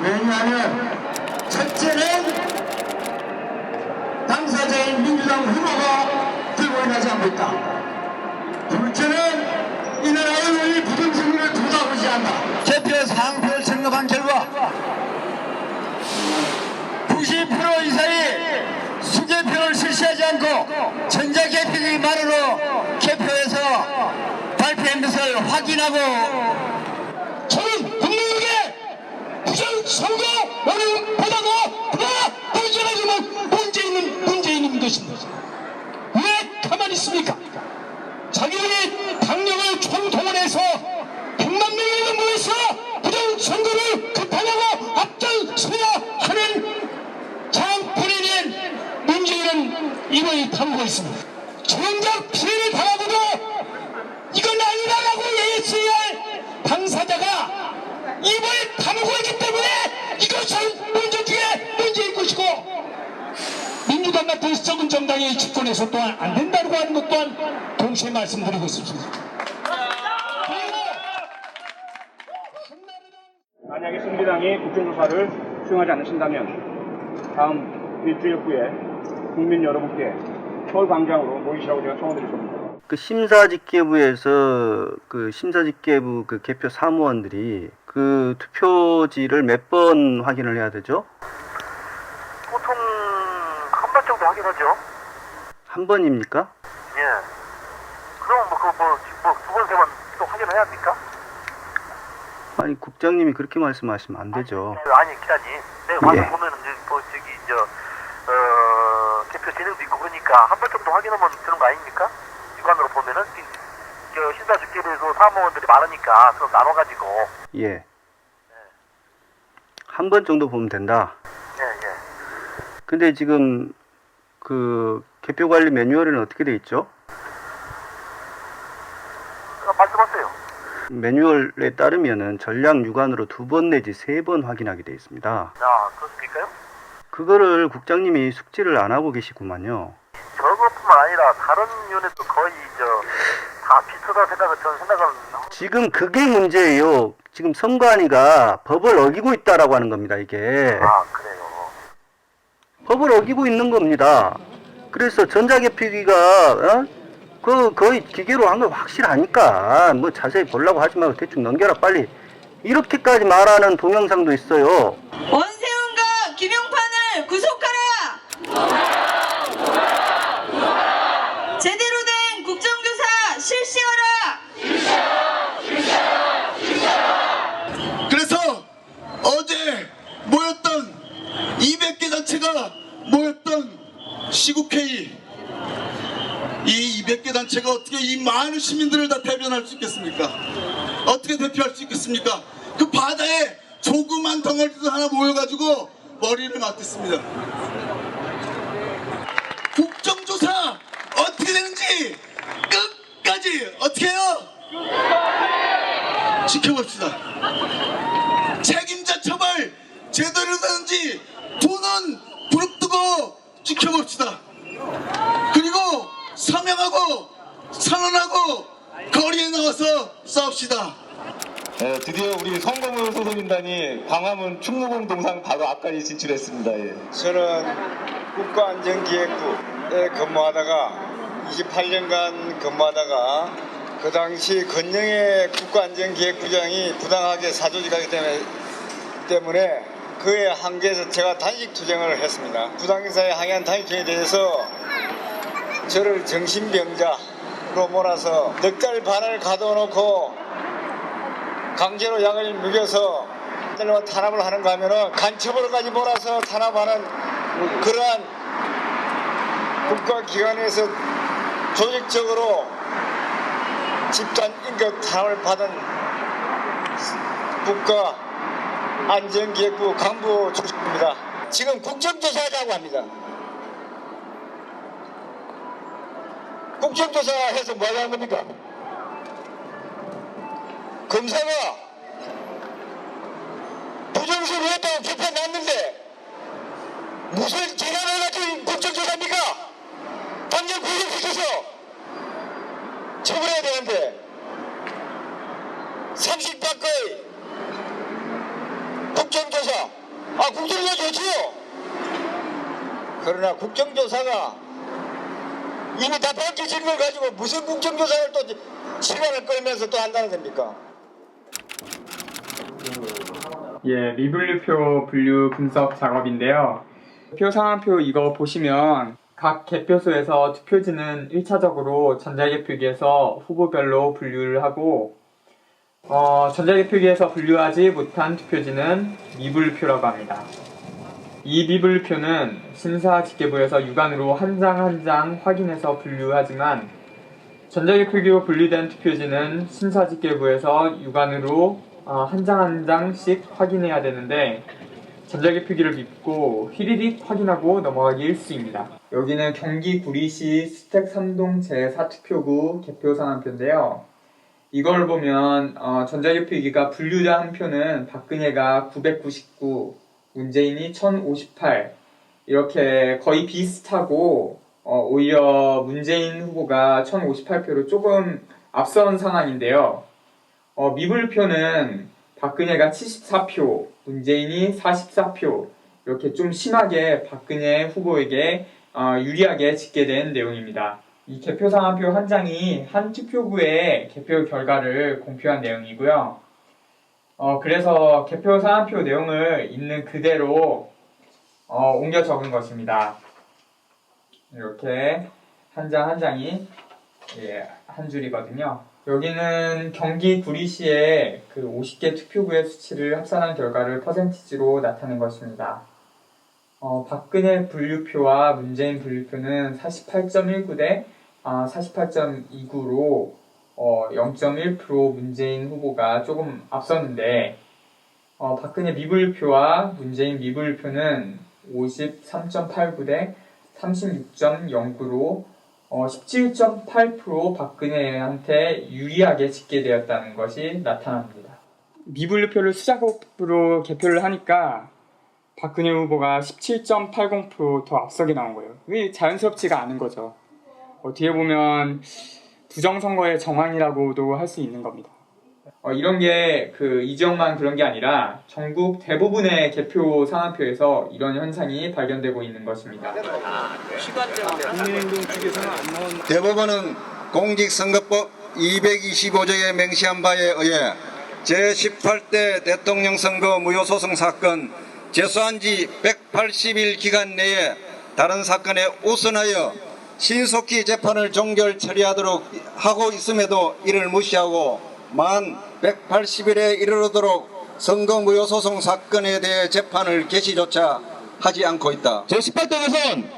왜냐하면 첫째는 당사자인 민주당 후보가 들고 일하지 않고 있다. 둘째는 이 나라의 이 부정선거를 도다하지 않다. 개표 사항표를 점검한 결과 90% 이상이 수개표를 실시하지 않고 전자개표기만으로 개표해서 발표한 것을 확인하고 저는 국민에게 부정선거보다도 더 문제라지만 문제 있는 것입니다. 왜 가만히 있습니까? 자기들이 당력을 총동원해서 100만 명이 모여서 부정선거를 급하냐고 앞장서야 하는 장본인인 문재인은 이번에 담고 있습니다. 정작 피해를 당하고도 이건 아니라고 얘기했어야 할 당사자가 이번에 담고 있기 때문에 이것은 문제인 것이고 민주당 같은 썩은 정당이 집권해서 또한 안 된다고 하는 것 또한 동시에 말씀드리고 싶습니다. 만약에 새누리당이 국정조사를 수용하지 않으신다면 다음 일주일 후에 국민 여러분께 서울광장으로 모이시라고 제가 청원드릴 겁니다. 그 심사집계부에서 그 심사집계부 그 개표 사무원들이 그 투표지를 몇 번 확인을 해야 되죠? 보통 한 번 정도 확인하죠. 한 번입니까? 예. 그럼 두 번, 세 번 또 확인을 해야 합니까? 아니 국장님이 그렇게 말씀하시면 안 되죠. 아니 기자님, 내가 와서 예. 보면은 개표 진행도 있고 그러니까 한 번 정도 확인하면 되는 거 아닙니까? 육안으로 보면은 심사집계부에서 사무원들이 많으니까 그럼 나눠가지고. 예. 한 번 정도 보면 된다. 예. 근데 지금 그 개표 관리 매뉴얼에는 어떻게 돼 있죠? 말씀하세요. 매뉴얼에 따르면은 전량 육안으로 2번 내지 3번 확인하게 돼 있습니다. 아, 그렇습니까요? 그거를 국장님이 숙지를 안 하고 계시구만요. 저것뿐만 아니라 다른 면에도 거의 다 비슷하다 저는 생각은. 지금 그게 문제예요. 지금 선관위가 법을 어기고 있다라고 하는 겁니다, 이게. 아, 그래요. 법을 어기고 있는 겁니다. 그래서 전자개표기가 거의 기계로 한 걸 확실하니까 뭐 자세히 보려고 하지 말고 대충 넘겨라 빨리. 이렇게까지 말하는 동영상도 있어요. 원세훈과 김용판을 구속하라! 제대로 된 국정조사 실시하라! 그래서 어제 모였던 200개 단체가 모였던 시국회의, 이 200개 단체가 어떻게 이 많은 시민들을 다 대변할 수 있겠습니까? 어떻게 대표할 수 있겠습니까? 그 바다에 조그만 덩어리들 하나 모여가지고 머리를 맞댔습니다. 국정조사 어떻게 되는지 끝까지 어떻게 해요? 지켜봅시다. 책임자 처벌 제대로 되는지 두 눈 부릅뜨고 지켜봅시다. 그리고 서명하고 선언하고 거리에 나와서 싸웁시다. 네, 드디어 우리 선거문 소속인단이 광화문 충무공 동상 바로 앞까지 진출했습니다. 예. 저는 국가안전기획부에 근무하다가 28년간 근무하다가 그 당시 건영의 국가안전기획부장이 부당하게 사조직하기 때문에 그에 한계에서 제가 단식 투쟁을 했습니다. 부당행사에 항의한 단식 투쟁에 대해서 저를 정신병자로 몰아서 넉 달 반을 가둬놓고 강제로 약을 먹여서 탄압을 하는가 하면은 간첩으로까지 몰아서 탄압하는 그러한 국가기관에서 조직적으로 집단 인격 탄압을 받은 국가안전기획부 간부 출신입니다. 지금 국정조사하자고 합니다. 국정조사해서 뭐 하는 겁니까? 검사가 부정선거 했다고 개표 났는데 무슨 재난을 가지고 국정조사입니까? 당장 구속시켜서 처벌해야 되는데 30박 거의 국정조사. 국정조사 좋지요. 그러나 국정조사가 이미 다 밝혀진 걸 가지고 무슨 국정조사를 또 시간을 끌면서 또 한다는 겁니까? 예, 미분류표 분류 분석 작업인데요. 표 상한표 이거 보시면 각 개표소에서 투표지는 1차적으로 전자개표기에서 후보별로 분류를 하고 전자개표기에서 분류하지 못한 투표지는 미분류표라고 합니다. 이 미분류표는 심사집계부에서 육안으로 한 장 한 장 확인해서 분류하지만 전자개표기로 분류된 투표지는 심사집계부에서 육안으로 한 장 한 장씩 확인해야 되는데 전자개표기를 믿고 휘리릭 확인하고 넘어가기 일쑤입니다. 여기는 경기 구리시 수택 3동 제4투표구 개표 상한표인데요. 이걸 보면 전자개표기가 분류한 표는 박근혜가 999, 문재인이 1058 이렇게 거의 비슷하고 오히려 문재인 후보가 1058표로 조금 앞선 상황인데요. 미분류표는 박근혜가 74표, 문재인이 44표 이렇게 좀 심하게 박근혜 후보에게 유리하게 집계된 내용입니다. 이 개표 상한표 한 장이 한 투표구의 개표 결과를 공표한 내용이고요. 그래서 개표 상한표 내용을 있는 그대로 옮겨 적은 것입니다. 이렇게 한 장 한 장이 한 줄이거든요. 여기는 경기 구리시의 그 50개 투표구의 수치를 합산한 결과를 퍼센티지로 나타낸 것입니다. 박근혜 분류표와 문재인 분류표는 48.19대 48.29로 0.1% 문재인 후보가 조금 앞섰는데 박근혜 미분류표와 문재인 미분류표는 53.89대 36.09로 17.8% 박근혜한테 유리하게 집계되었다는 것이 나타납니다. 미분류표를 수작업으로 개표를 하니까 박근혜 후보가 17.80% 더 앞서게 나온 거예요. 이게 자연스럽지가 않은 거죠. 어떻게 보면 부정선거의 정황이라고도 할 수 있는 겁니다. 이런 게 이 지역만 그런 게 아니라 전국 대부분의 개표 상한표에서 이런 현상이 발견되고 있는 것입니다. 대법원은 공직선거법 225조에 맹시한 바에 의해 제18대 대통령 선거 무효소송 사건 제소한 지 180일 기간 내에 다른 사건에 우선하여 신속히 재판을 종결 처리하도록 하고 있음에도 이를 무시하고 만 180일에 이르도록 선거 무효소송 사건에 대해 재판을 개시조차 하지 않고 있다. 제18대 대선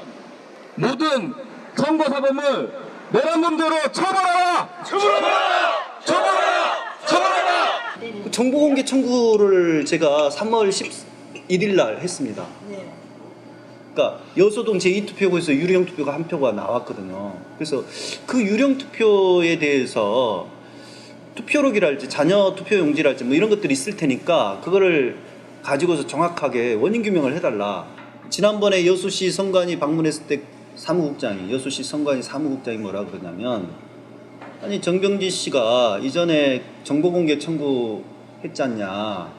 모든 선거사범을 내란범죄로 처벌하라! 처벌하라! 처벌하라! 처벌하라! 정보공개 청구를 제가 3월 11일 날 했습니다. 그러니까 여소동 제2투표구에서 유령 투표가 한 표가 나왔거든요. 그래서 그 유령 투표에 대해서 투표록이랄지 자녀 투표용지랄지 뭐 이런 것들이 있을 테니까 그거를 가지고서 정확하게 원인 규명을 해달라. 지난번에 여수시 선관위 방문했을 때 여수시 선관위 사무국장이 뭐라 그러냐면 아니 정병지 씨가 이전에 정보공개 청구했지 않냐.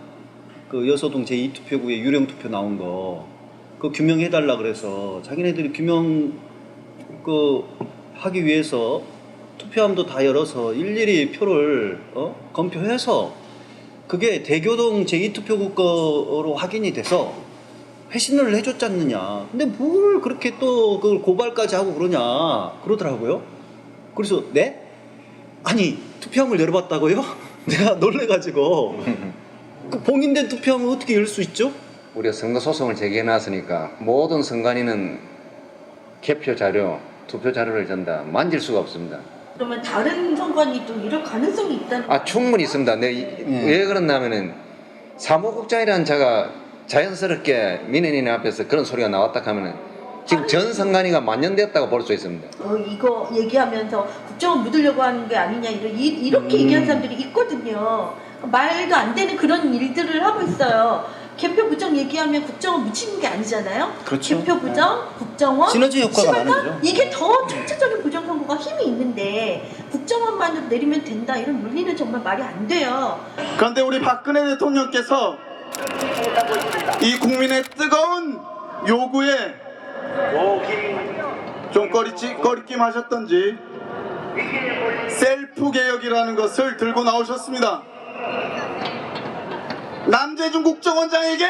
그 여소동 제2투표구에 유령 투표 나온 거 그거 규명해달라 그래서 자기네들이 규명 하기 위해서 투표함도 다 열어서 일일이 표를 검표해서 그게 대교동 제2투표구 거로 확인이 돼서 회신을 해줬지 않느냐. 근데 뭘 그렇게 또 그걸 고발까지 하고 그러더라고요. 그래서 네? 아니 투표함을 열어봤다고요? 내가 놀래가지고 그 봉인된 투표함을 어떻게 열 수 있죠? 우리가 선거소송을 제기해놨으니까 모든 선관위는 개표 자료, 투표 자료를 전다 만질 수가 없습니다. 그러면 다른 선관위도 이럴 가능성이 있다는 충분히 있습니다. 왜 그러냐면은 사무국장이라는 자가 자연스럽게 민원인 앞에서 그런 소리가 나왔다 하면은 지금 전 선관위가 만연됐다고 볼 수 있습니다. 이거 얘기하면서 국정을 묻으려고 하는 게 아니냐 이렇게 얘기하는 사람들이 있거든요. 말도 안 되는 그런 일들을 하고 있어요. 개표 부정 얘기하면 국정원 묻히는 게 아니잖아요. 그렇죠. 개표 부정, 국정원, 시너지 효과가 시발단? 많은 거죠. 이게 더 총체적인 부정선거가 힘이 있는데 국정원만으로 내리면 된다 이런 논리는 정말 말이 안 돼요. 그런데 우리 박근혜 대통령께서 이 국민의 뜨거운 요구에 좀 꺼리낌 하셨던지 셀프 개혁이라는 것을 들고 나오셨습니다. 남재준 국정원장에게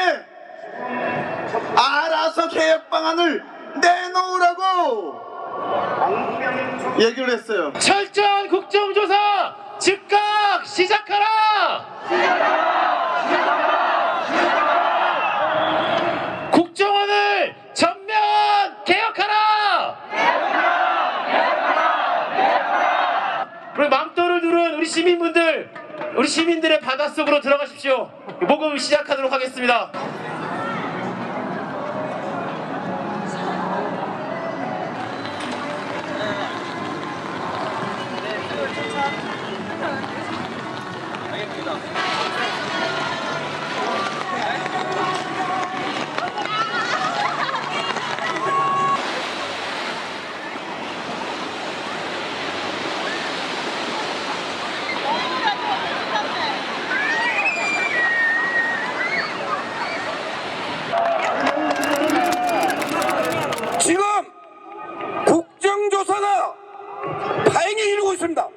알아서 개혁 방안을 내놓으라고 얘기를 했어요. 철저한 국정조사 즉각 시작하라! 국정원을 전면 개혁하라! 우리 맘도를 누른 우리 시민분들, 우리 시민들의 바닷속으로 들어가십시오. 모금 시작하도록 하겠습니다. 지금 국정조사가 다행히 이루고 있습니다.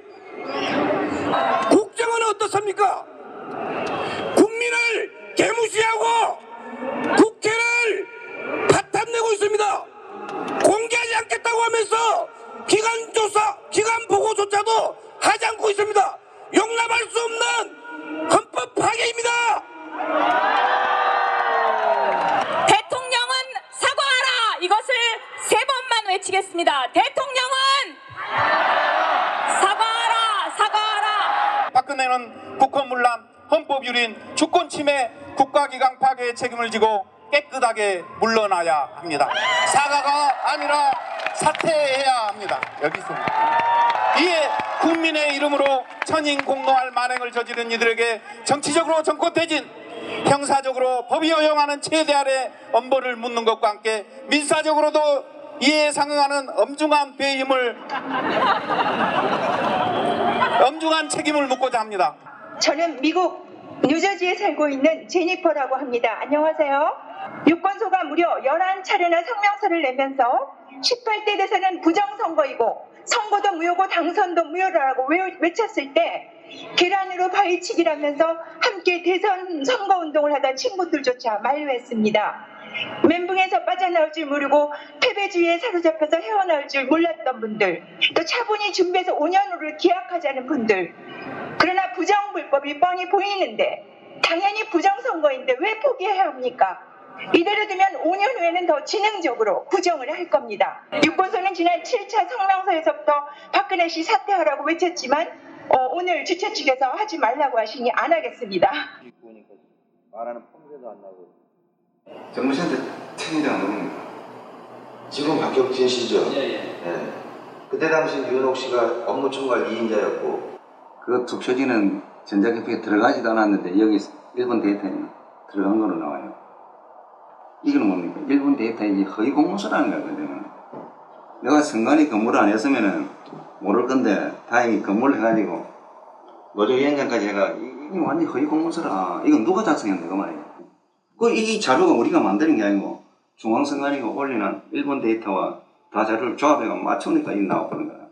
국정은 어떻습니까? 국민을 개무시하고 국회를 파탄내고 있습니다. 공개하지 않겠다고 하면서 기간 보고조차도 하지 않고 있습니다. 용납할 수 없는 헌법 파괴입니다. 대통령은 사과하라! 이것을 3번만 외치겠습니다. 대통령은 사과하라! 사과하라! 박근혜는 국헌문란, 헌법유린, 주권침해, 국가기강 파괴의 책임을 지고 깨끗하게 물러나야 합니다. 사과가 아니라 사퇴해야 합니다. 여기 있습니다. 이에 국민의 이름으로 천인공노할 만행을 저지른 이들에게 정치적으로 정권퇴진, 형사적으로 법이 허용하는 최대 아래 엄벌을 묻는 것과 함께 민사적으로도 이에 상응하는 엄중한 책임을 묻고자 합니다. 저는 미국 뉴저지에 살고 있는 제니퍼라고 합니다. 안녕하세요. 유권소가 무려 11차례나 성명서를 내면서 18대 대선은 부정선거이고 선거도 무효고 당선도 무효라고 외쳤을 때 계란으로 바위치기라면서 함께 대선 선거운동을 하던 친구들조차 만류했습니다. 멘붕에서 빠져나올 줄 모르고 패배주의에 사로잡혀서 헤어나올 줄 몰랐던 분들, 또 차분히 준비해서 5년 후를 기약하자는 분들, 그러나 부정불법이 뻔히 보이는데 당연히 부정선거인데 왜 포기해야 합니까? 이대로 두면 5년 후에는 더 지능적으로 부정을 할 겁니다. 유권소는 지난 7차 성명서에서부터 박근혜 씨 사퇴하라고 외쳤지만 오늘 주최 측에서 하지 말라고 하시니 안 하겠습니다. 말하는 폼새도 안 나고 정무실한테 책임장 너무 지금 박경진 씨죠? 예. 그때 당시 유은옥 씨가 업무총괄 2인자였고 그 투표지는 전자개표에 들어가지도 않았는데 여기 일본 데이터에 들어간 거로 나와요. 이거는 뭡니까? 일본 데이터에 허위 공문서라는 거거든요. 내가 선관위 근무를 안 했으면은 모를 건데 다행히 근무를 해가지고 노조위원장까지 해가 이게 완전 허위 공문서라. 이건 누가 작성했는가 말이에요. 이 자료가 우리가 만드는 게 아니고 중앙선관위가 올리는 일본 데이터와 다 자료를 조합해서 맞추니까 이 나오는 거야.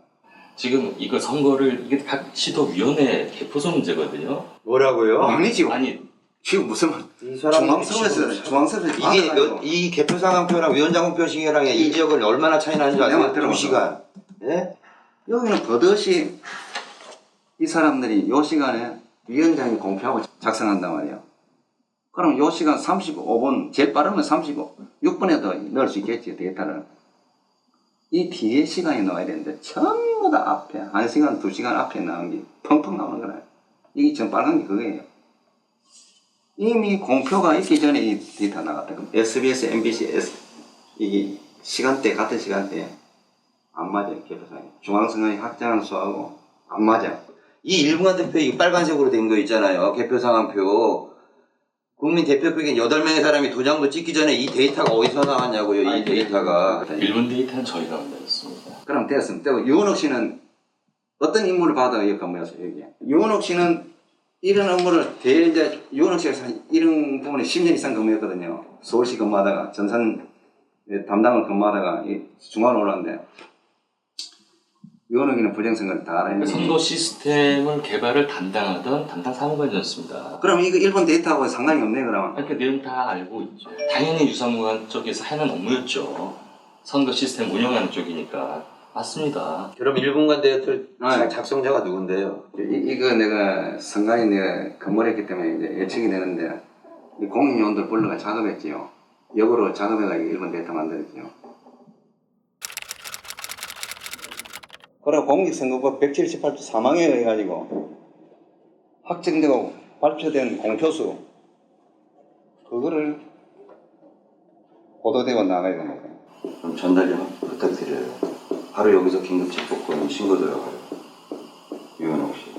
지금 이거 선거를 이게 각 시도위원회 개표소 문제거든요. 뭐라고요? 아니지. 아니 지금 무슨 중앙선거에서 이게 이 개표 상황표랑 위원장표 시기랑 이 지역은 얼마나 차이 나는지 아세요? 2시간. 예? 여기는 버젓이 이 사람들이 요 시간에 위원장이 공표하고 작성한단 말이에요. 그럼 요 시간 35분, 제일 빠르면 36분에 더 넣을 수 있겠지, 데이터를. 이 뒤에 시간이 나와야 되는데 전부 다 앞에 1시간, 2시간 앞에 나온 게 펑펑 나오는 거라요. 이게 전 빨간 게 그거예요. 이미 공표가 있기 전에 이 데이터 나갔다. 그럼 SBS, MBC, 이게 시간대, 같은 시간대에 안 맞아요, 개표상이. 중앙선관위 확정한 수하고 안 맞아. 이 1분간 대표 이 빨간색으로 된 거 있잖아요. 개표 상황표. 국민 대표격인 8명의 사람이 도장도 찍기 전에 이 데이터가 어디서 나왔냐고요, 이 데이터가. 일본 데이터는 저희가 만들었습니다. 그럼 됐습니다. 유은옥 씨는 어떤 임무를 받아 여기 근무했어요, 여기? 유은옥 씨는 이런 업무를 이제 유은옥 씨가 이런 부분에 10년 이상 근무했거든요. 서울시 근무하다가 전산 담당을 근무하다가 중앙으로 올랐는데 유은옥이는 부정선거를 다 알아요. 선거 시스템을 개발을 담당하던 담당 사무관이었습니다. 그럼 이거 일본 데이터하고 상관이 없네 그러면? 그 내용 다 알고 있죠. 당연히 유사무관 쪽에서 하는 업무였죠. 선거 시스템 운영하는 쪽이니까. 맞습니다. 그럼 1분간 데이터 작성자가 누군데요? 이거 내가 선관위 내가 근무를 했기 때문에 이제 예측이 되는데 이 공인요원들 불러가 작업했지요. 역으로 작업해가지고 일본 데이터 만들었지요. 그리고 공직선거법 178조 3항에 의해가지고 확정되고 발표된 공표수 그거를 보도되고 나가야 됩니다. 그럼 전달 좀 부탁드려요. 바로 여기서 긴급 체포권 신고 들어가요. 유은옥 씨.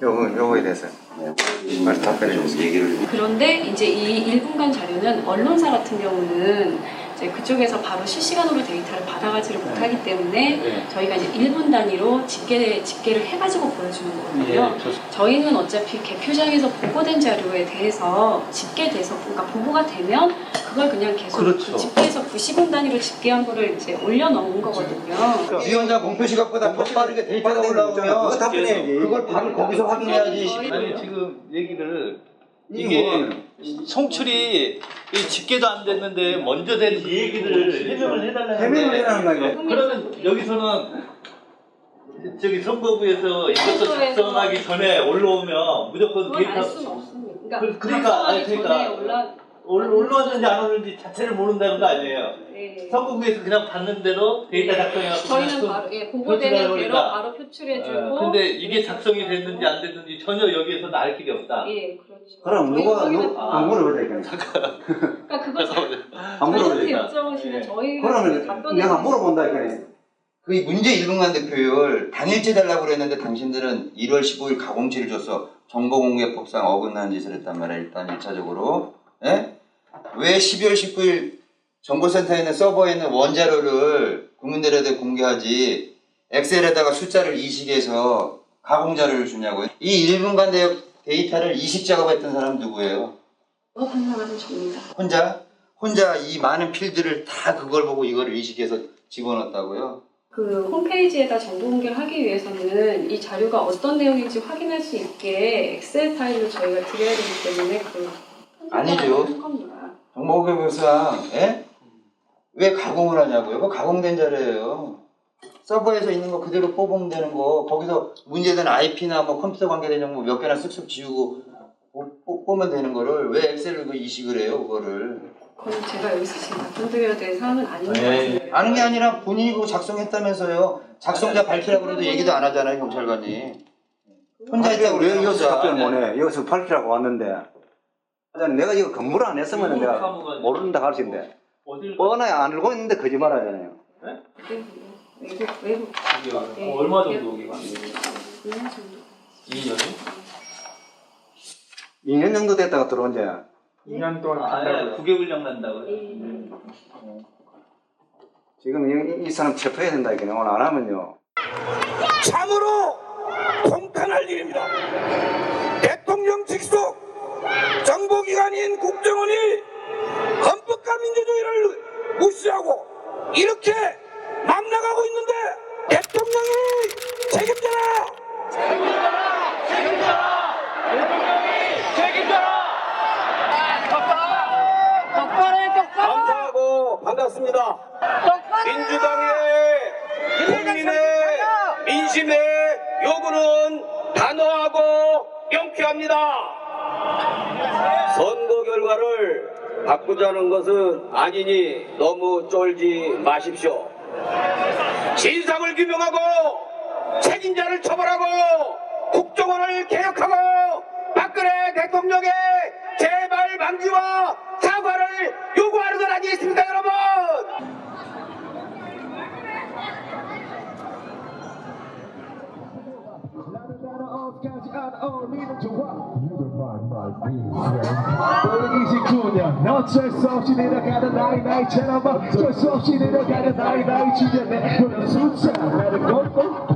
요거에 대해서 말 답변해 주세요. 얘기를. 그런데 이제 이 1분간 자료는 언론사 같은 경우는 이제 그쪽에서 바로 실시간으로 데이터를 받아가지를 못하기 때문에 저희가 이제 1분 단위로 집계를 해가지고 보여주는 거거든요. 저희는 어차피 개표장에서 보고된 자료에 대해서 집계돼서 그러니까 보고가 되면 그걸 그냥 계속 그 집계해서 90분 단위로 집계한 거를 이제 올려놓은 거거든요. 위원장 공표 시각보다 더 빠르게 데이터가 올라오면 그거 답변해야지. 그걸 바로 거기서 확인해야지. 아니 지금 얘기를 이게 송출이 이 집계도 안 됐는데 먼저 된 이 얘기를 해명을 해달라는 거예요. 그러면 여기서는 저기 선거부에서 이것도 작성하기 전에 올라오면 무조건 데이터 알 수는 없습니다. 그러니까 아니 그러니까 올라왔는지 안 올라왔는지 자체를 모른다는 거 아니에요. 네. 선거부에서 그냥 받는 대로 데이터 작성해갖고 저희는 바로 보고되는 대로 바로 표출해주고. 근데 이게 작성이 됐는지 안 됐는지 전혀 여기에서는 알 길이 없다. 예, 그렇죠. 그럼 누가 안 물어보니까. 그러니까 그걸 안 저희한테 물어보니까. 여쭤보시면 저희가 그러면 내가 물어본다니까. 그 문제 1분간 득표율 당일째 달라고 그랬는데 당신들은 1월 15일 가공치를 줬어. 정보공개법상 어긋나는 짓을 했단 말이야. 일단 1차적으로. 예? 왜 12월 19일 정보센터에 있는 서버에 있는 원자료를 국민들에게 공개하지 엑셀에다가 숫자를 이식해서 가공자료를 주냐고요? 이 1분간 데이터를 이식 작업했던 사람 누구예요? 한 사람은 접니다. 혼자 이 많은 필드를 다 그걸 보고 이거를 이식해서 집어넣었다고요? 그 홈페이지에다 정보 공개를 하기 위해서는 이 자료가 어떤 내용인지 확인할 수 있게 엑셀 파일을 저희가 드려야 되기 때문에 그 아니죠. 정보공개법상 왜 가공을 하냐고요? 그거 가공된 자료예요. 서버에서 있는 거 그대로 뽑으면 되는 거 거기서 문제된 IP나 뭐 컴퓨터 관계된 정보 몇 개나 쓱쓱 지우고 뽑으면 되는 거를 왜 엑셀로 이식을 해요 그거를? 그건 제가 여기서 지금 답변드려야 될 사항은 아닌 것 같습니다. 아는 게 아니라 본인이 그거 작성했다면서요. 작성자 밝히라고 그래도 얘기도 안 하잖아요 경찰관이. 혼자 했다고 왜 여기서 답변 네. 못해? 여기서 밝히라고 왔는데 내가 이거 근무를 안 했으면 내가 모른다 할 수 있는데 뻔하게 안 알고 있는데 거짓말 하잖아요. 외국. 얼마 정도 오기가 2년 정도. 2년이? 2년 정도 됐다가 들어온 지 2년 동안 9개월 난다고요? 지금 이 사람 체포해야 된다 이게 오늘 안 하면요. 참으로 공탄할 일입니다. 대통령 직속 정보기관인 국정원이 헌법과 민주주의를 무시하고 이렇게 막 나가고 있는데 대통령이 책임져라! 책임져라! 책임져라! 대통령이 책임져라! 감사하고 반갑습니다. 민주당의 국민의 민심의 요구는 단호하고 명쾌합니다. 선거 결과를 바꾸자는 것은 아니니 너무 쫄지 마십시오. 진상을 규명하고 책임자를 처벌하고 국정원을 개혁하고 박근혜 대통령의 재발 방지와 사과를 요구하는 건 아니겠습니까, 여러분? 어울리는 좋아 29년 어쩔 수 없이 내려가는 나이처럼 어쩔 수 없이 내려가는 나이 주변에 보는 숫자 나를 걷고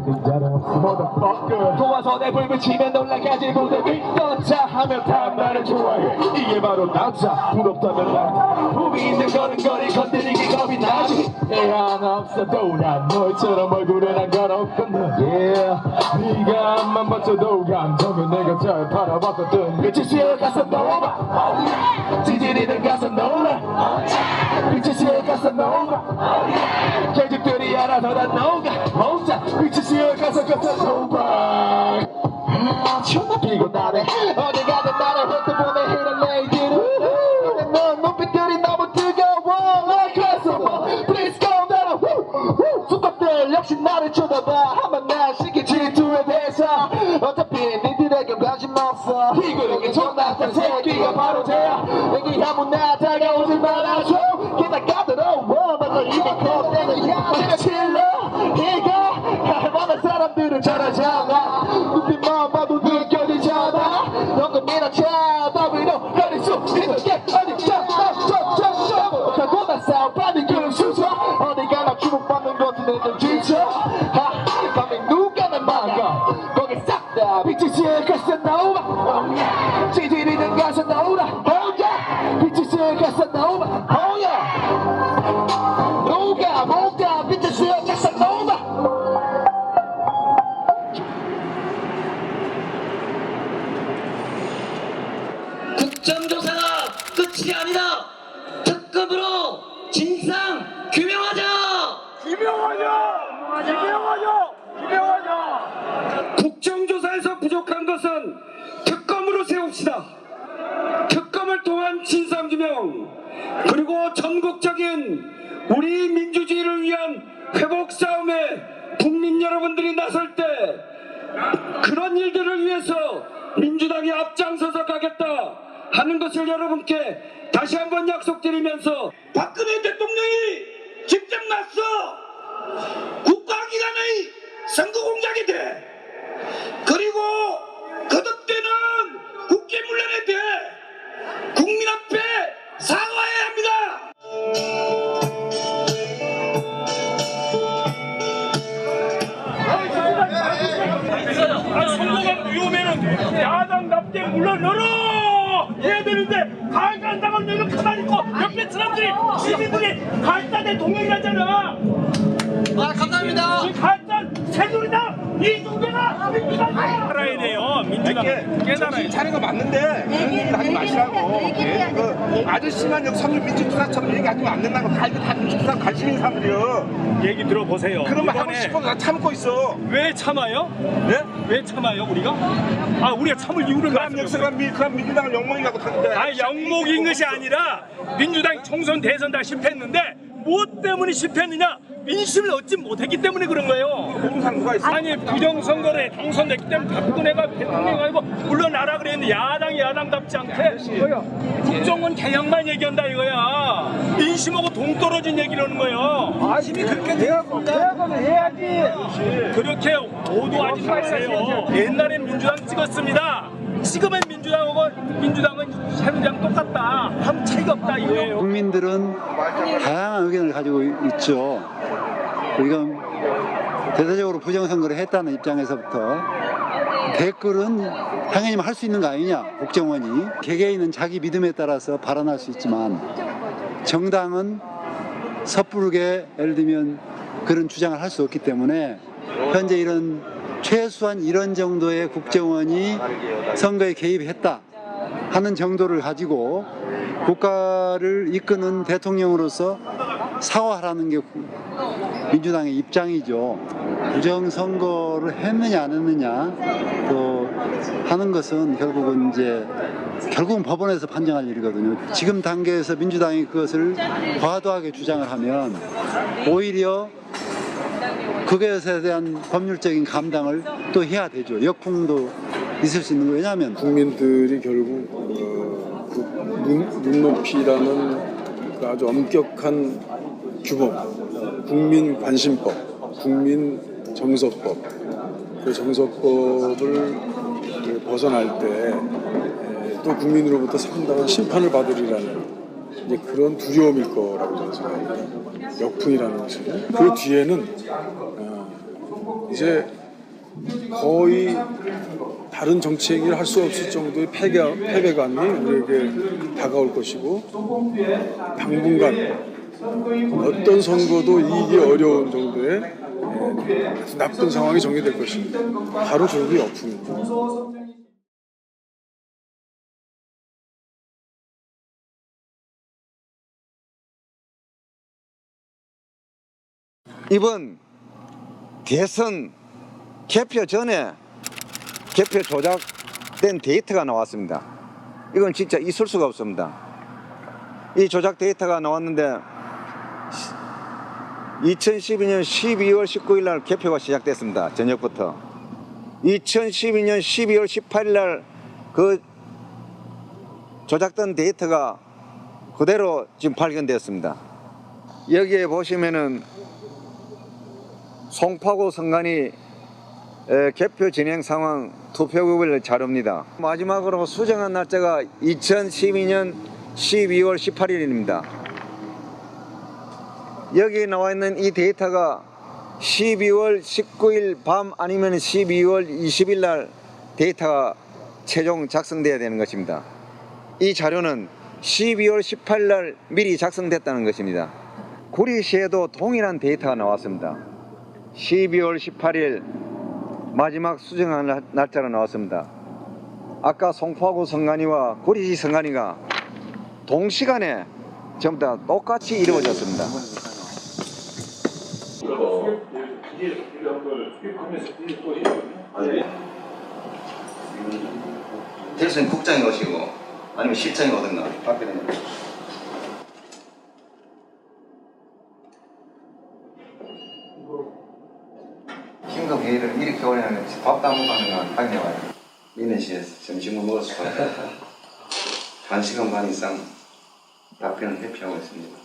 도와서 내 불 붙이면 놀라가지 못해 믿었자 하면 다 나를 좋아해 이게 바로 남자 부럽다면 나 품이 있는 걸음걸이 건드리기 겁이 나지 애한 없어도 난 너처럼 얼굴에 난 건 없거든 yeah 네가 앞만 봤어도 감정은 내가 잘 바라봤거든 빛이 씌어가서 녹아 지지리는 가서 놀아 빛이 씌어가서 녹아 계집들이 알아서 다 녹아 혼자 빛이 씌어가서 녹아 피고 나네 어디 가든 나를 훑어보네 이런 레이디는 넌 눈빛들이 너무 뜨거워 Like a Please go down 수컷들 역시 나를 쳐다봐 한번 날 시기 질투에 대해서 어차피 니들에게 관심 없어 이그러기 존나던 새끼가 바로 쟤야 내게 아무나 다가오지 말아줘 게다가 들어와 맞아 이미 컵대는 야내가 칠러 네가 할만한 사람들은 잘하잖아 눈빛만 봐도 느껴지잖아 넌금이나 쳐다보이로 가릴 수 있는 게 어디 하고 나 싸움받는 그 수저 어디 가나 주목받는 것은 애들 지쳐 밤에 누가 날 막아 거기 싹 다 빛이 씌어가서 나오마 지지리는 가서 나오라 빛이 씌어가서 나오마 누가 빛이 씌어가서 나오마 국정조사가 끝이 아니다. 특급으로 진상 규명하자. 국정조사에서 부족한 것은 특검으로 세웁시다. 특검을 통한 진상규명 그리고 전국적인 우리 민주주의를 위한 회복 싸움에 국민 여러분들이 나설 때 그런 일들을 위해서 민주당이 앞장서서 가겠다 하는 것을 여러분께 다시 한번 약속드리면서 박근혜 대통령이 직접 나서 국가기관의 선거 공작에 대해 그리고 거듭되는 국회문란에 대해 국민 앞에 사과해야 합니다. 선거가 위험해는 야당 납대 물러너라 해야 되는데 가간당을 너는 가만히 있고 옆에 사람들이 시민들이 가짜 대통령이라잖아. 감사합니다. 가짜 새누리당 이중대가 민주당 알아야 돼요. 민주당 깨달아요. 차는 거 맞는데 그런 얘기를 하지 마시라고. 그 아저씨만 여기 선거 민주주사처럼 얘기하면 안 된다고. 다 이거 다 민주주사 관심 있는 사람들이요. 얘기 들어보세요. 그런 말 하고 싶어서 나 참고 있어. 왜 참아요? 네? 왜 참아요 우리가? 우리가 참을 이유를 그럼 민주당을 욕먹이라고 하는데. 욕먹인 것이 아니라 민주당 총선 대선 다 실패했는데 무엇 때문에 실패했느냐? 민심을 얻지 못했기 때문에 그런 거예요. 누가 있어? 아니 부정선거에 당선됐기 때문에 박근혜가 대통령이 아니고 물러나라 그랬는데 야당답지 않게 국정원 개혁만 얘기한다 이거야. 민심하고 동떨어진 얘기를 하는 거예요. 힘이 그렇게 돼갖고 개혁을 해야지. 그렇게 오도하지 마세요. 옛날엔 민주당 찍었습니다. 지금은 민주당은 새누리랑 똑같다. 아무 차이가 없다 이거예요. 국민들은 다양한 의견을 가지고 있죠. 우리가 대대적으로 부정선거를 했다는 입장에서부터 댓글은 당연히 할 수 있는 거 아니냐. 국정원이 개개인은 자기 믿음에 따라서 발언할 수 있지만 정당은 섣부르게 예를 들면 그런 주장을 할 수 없기 때문에 현재 이런 최소한 이런 정도의 국정원이 선거에 개입했다 하는 정도를 가지고 국가를 이끄는 대통령으로서 사과하라는 게 민주당의 입장이죠. 부정선거를 했느냐 안 했느냐 또 하는 것은 결국은 법원에서 판정할 일이거든요. 지금 단계에서 민주당이 그것을 과도하게 주장을 하면 오히려 그것에 대한 법률적인 감당을 또 해야 되죠. 역풍도 있을 수 있는 거예요. 왜냐하면 국민들이 결국 눈높이라는 그 아주 엄격한 규범, 국민관심법, 국민정서법, 그 정서법을 벗어날 때 또 국민으로부터 상당한 심판을 받으리라는 이제 그런 두려움일 거라고 저는 생각합니다. 역풍이라는 것이. 그 뒤에는 이제 거의 다른 정치행위를 할 수 없을 정도의 패배감이 우리에게 다가올 것이고 당분간 어떤 선거도 이기기 어려운 정도의 아주 나쁜 상황이 정리될 것입니다. 바로 그게 역풍입니다. 이번 대선 개표 전에 개표 조작된 데이터가 나왔습니다. 이건 진짜 있을 수가 없습니다. 이 조작 데이터가 나왔는데 2012년 12월 19일 날 개표가 시작됐습니다. 저녁부터. 2012년 12월 18일 날 그 조작된 데이터가 그대로 지금 발견되었습니다. 여기에 보시면은 송파구 선관위 개표 진행 상황 투표구별 자료입니다. 마지막으로 수정한 날짜가 2012년 12월 18일입니다. 여기에 나와 있는 이 데이터가 12월 19일 밤 아니면 12월 20일 날 데이터가 최종 작성돼야 되는 것입니다. 이 자료는 12월 18일 날 미리 작성됐다는 것입니다. 구리시에도 동일한 데이터가 나왔습니다. 12월 18일 마지막 수정한 날짜가 나왔습니다. 아까 송파구 선관위와 구리시 선관위가 동시간에 전부 다 똑같이 이루어졌습니다. 대선 국장이 오시고 아니면 실장이 오든가 바뀌는 거예요. 긴급 회의를 이렇게 오래 하면 밥도 안 먹고 하는 건 당연히 와요. 민원실에서 점심을 먹었을 거예요. 1시간 반 이상 답변을 회피하고 있습니다.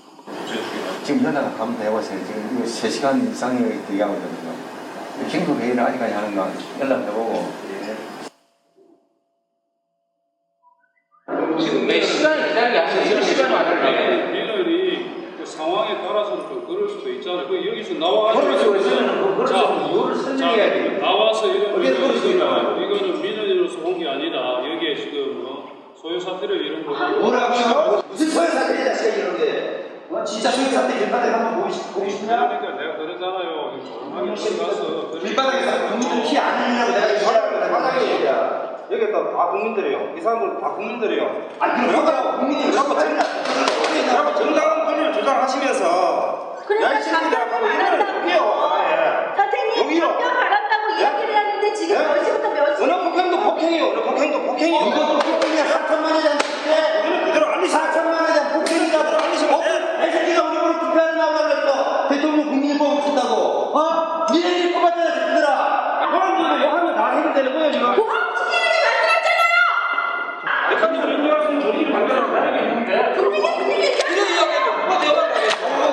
지금 연락을 한번 해보세요. 지금 3시간 이상을 얘기하고 있거든요. 긴급 회의를 아직까지 하는 건 연락해보고. 지금 몇 시간 기다리게 하세요? 10시간 왔는데. 민원이 그 상황에 따라서는 좀 그럴 수도 있잖아요. 그 여기서 나와가지고. 그럴 수 있으면 그래서 이유를 설명해야 돼. 나와서 이거는 이거는 민원으로서 온 게 아니다. 여기에 지금 소요 사태를 이런 거. 뭐라고요? 무슨 소요 사태를 자식이 이런데? 진짜 소요 사태 길바닥에 한번 보고 싶냐? 그러니까 내가 그러잖아요. 조용하게 들어가서. 길바닥에서 국민들 피 안 흘리냐고 내가 이 사람을 바닥에 얘기야. 여기 다 국민들이요. 이 사람들 다 국민들이요. 아니 그럼 여기가 국민이 자꾸 정당한 권리를 주장하시면서 그러니까 답변을 안 한다고. 선생님 답변 안 한다고 이야기를 하는데 지금 몇 시부터 몇 시? 언어 폭행도 폭행이요. 언어 폭행도 폭행이요. 이것도 폭행이야. 4천만 원에 대한 폭행. 우리는 그대로 알리시고. 4천만 원에 대한 폭행이다. 그대로 알리시고. 이 새끼가 우리 보고 투표하는 나오라고 그랬어. 대통령 국민이 보고 싶다고. 니네들이 뽑았잖아 새끼들아. 그럼 욕하면 다 해결되는 거예요 지금. 대통령이 인정하시는 분위기를 만들어서 다르게 있는데.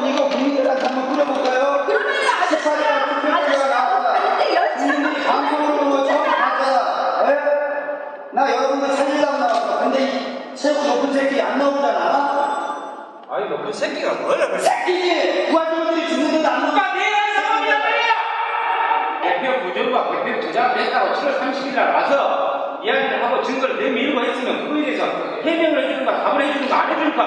이거 국민들한테 한번 물어볼까요? 그러면 18일날 투표가 나왔다. 국민들이 방송으로 처음 봤잖아. 나 여러분들 살리려고 나왔어. 근데 이 최고 높은 새끼 안 나오잖아. 아니 너 그 새끼가 뭐야? 그 새끼지! 부하장들이 죽는데도 안 나와. 내가 상황이란 말이야! 대표 부정과 대표 조작을 했다고 7월 30일 날 와서 이야기를 하고 증거를 내밀고 했으면 그거에 대해서 해명을 해주는가 답을 해주는가 안 해주는가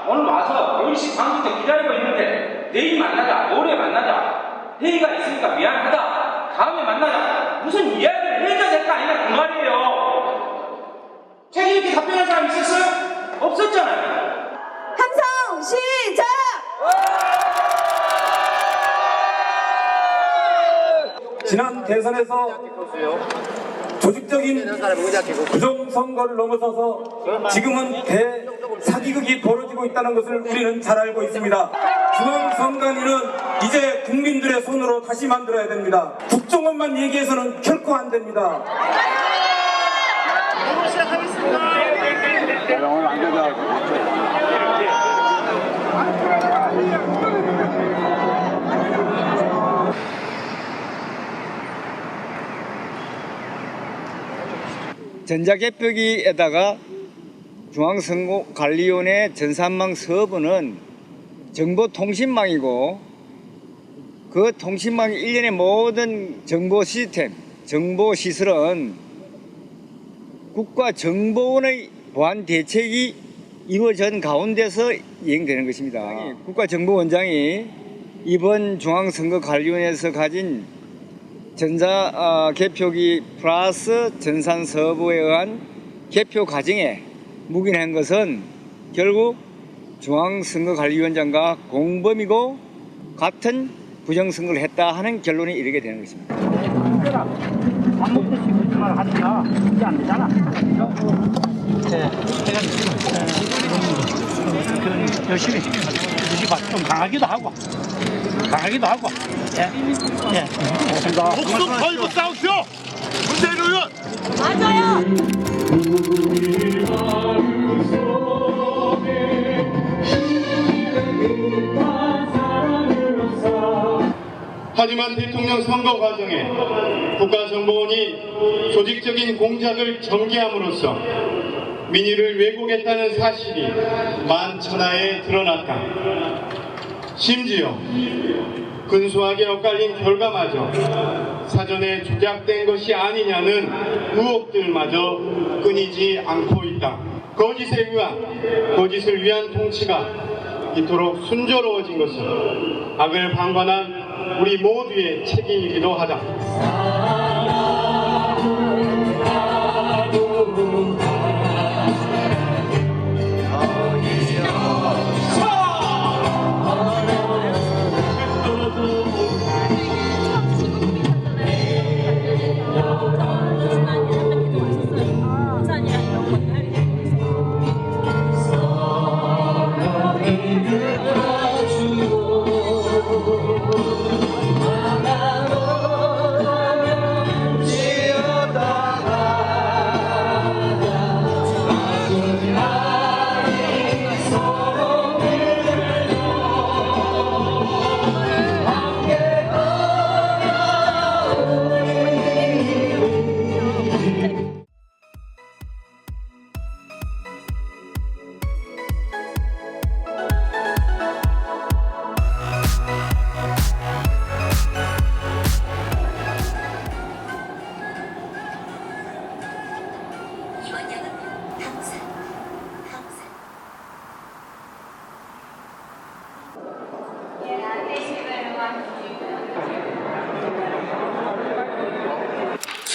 오늘 와서 10시 반부터 기다리고 있는데 내일 만나자 모레 만나자 회의가 있으니까 미안하다 다음에 만나자 무슨 이야기를 해줘야 될 거 아니냐 그 말이에요. 책임 있게 답변할 사람 있었어요? 없었잖아요. 함성 시작! 지난 대선에서 조직적인 부정선거를 넘어서서 지금은 대사기극이 벌어지고 있다는 것을 우리는 잘 알고 있습니다. 중앙선관위는 이제 국민들의 손으로 다시 만들어야 됩니다. 국정원만 얘기해서는 결코 안 됩니다. 시작하겠습니다. 전자개표기에다가 중앙선거관리위원회 전산망 서버는 정보통신망이고 그 통신망 일련의 모든 정보 시스템, 정보 시설은 국가정보원의 보안 대책이 이루어진 가운데서 이행되는 것입니다. 국가정보원장이 이번 중앙선거관리위원회에서 가진 전자개표기 플러스 전산서버에 의한 개표 과정에 묵인한 것은 결국 중앙선거관리위원장과 공범이고 같은 부정선거를 했다 하는 결론에 이르게 되는 것입니다. 밥 먹듯이 그짓말 하니까 이게 안 되잖아. 열심히 좀 강하기도 하고 예. 고맙습니다. 목숨 걸고 싸우시오. 문재인 의원. 맞아요. 하지만 대통령 선거 과정에 국가정보원이 조직적인 공작을 전개함으로써 민의를 왜곡했다는 사실이 만천하에 드러났다. 심지어 근소하게 엇갈린 결과마저 사전에 조작된 것이 아니냐는 의혹들마저 끊이지 않고 있다. 거짓을 위한 통치가 이토록 순조로워진 것은 악을 방관한 우리 모두의 책임이기도 하다.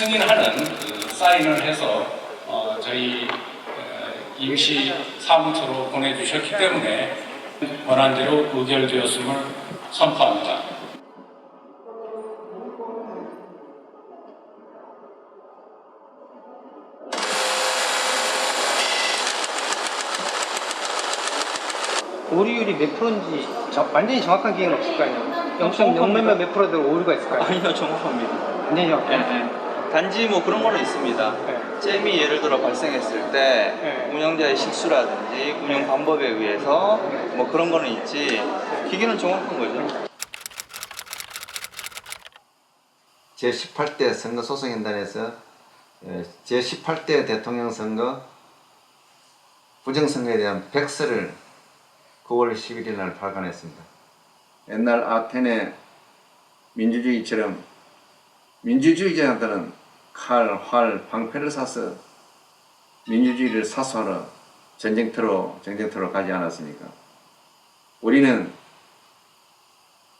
승인하는 사인을 해서 저희 임시 사무처로 보내주셨기 때문에 권한대로 의결되었음을 선포합니다. 오류율이 몇 프로인지 완전히 정확한 기억은 없을 거 아니에요? 0.0몇몇 몇 프로들 오류가 있을까요? 아니요, 정확합니다. 완전히 정확해요? 단지 뭐 그런 거는 있습니다. 잼이 예를 들어 발생했을 때 운영자의 실수라든지 운영 방법에 의해서 뭐 그런 거는 있지 기계는 정확한 거죠. 제18대 선거소송연단에서 제18대 대통령 선거 부정선거에 대한 백서를 9월 11일 날 발간했습니다. 옛날 아테네 민주주의처럼 민주주의자들은 칼, 활, 방패를 사서 민주주의를 사수하러 전쟁터로 가지 않았습니까? 우리는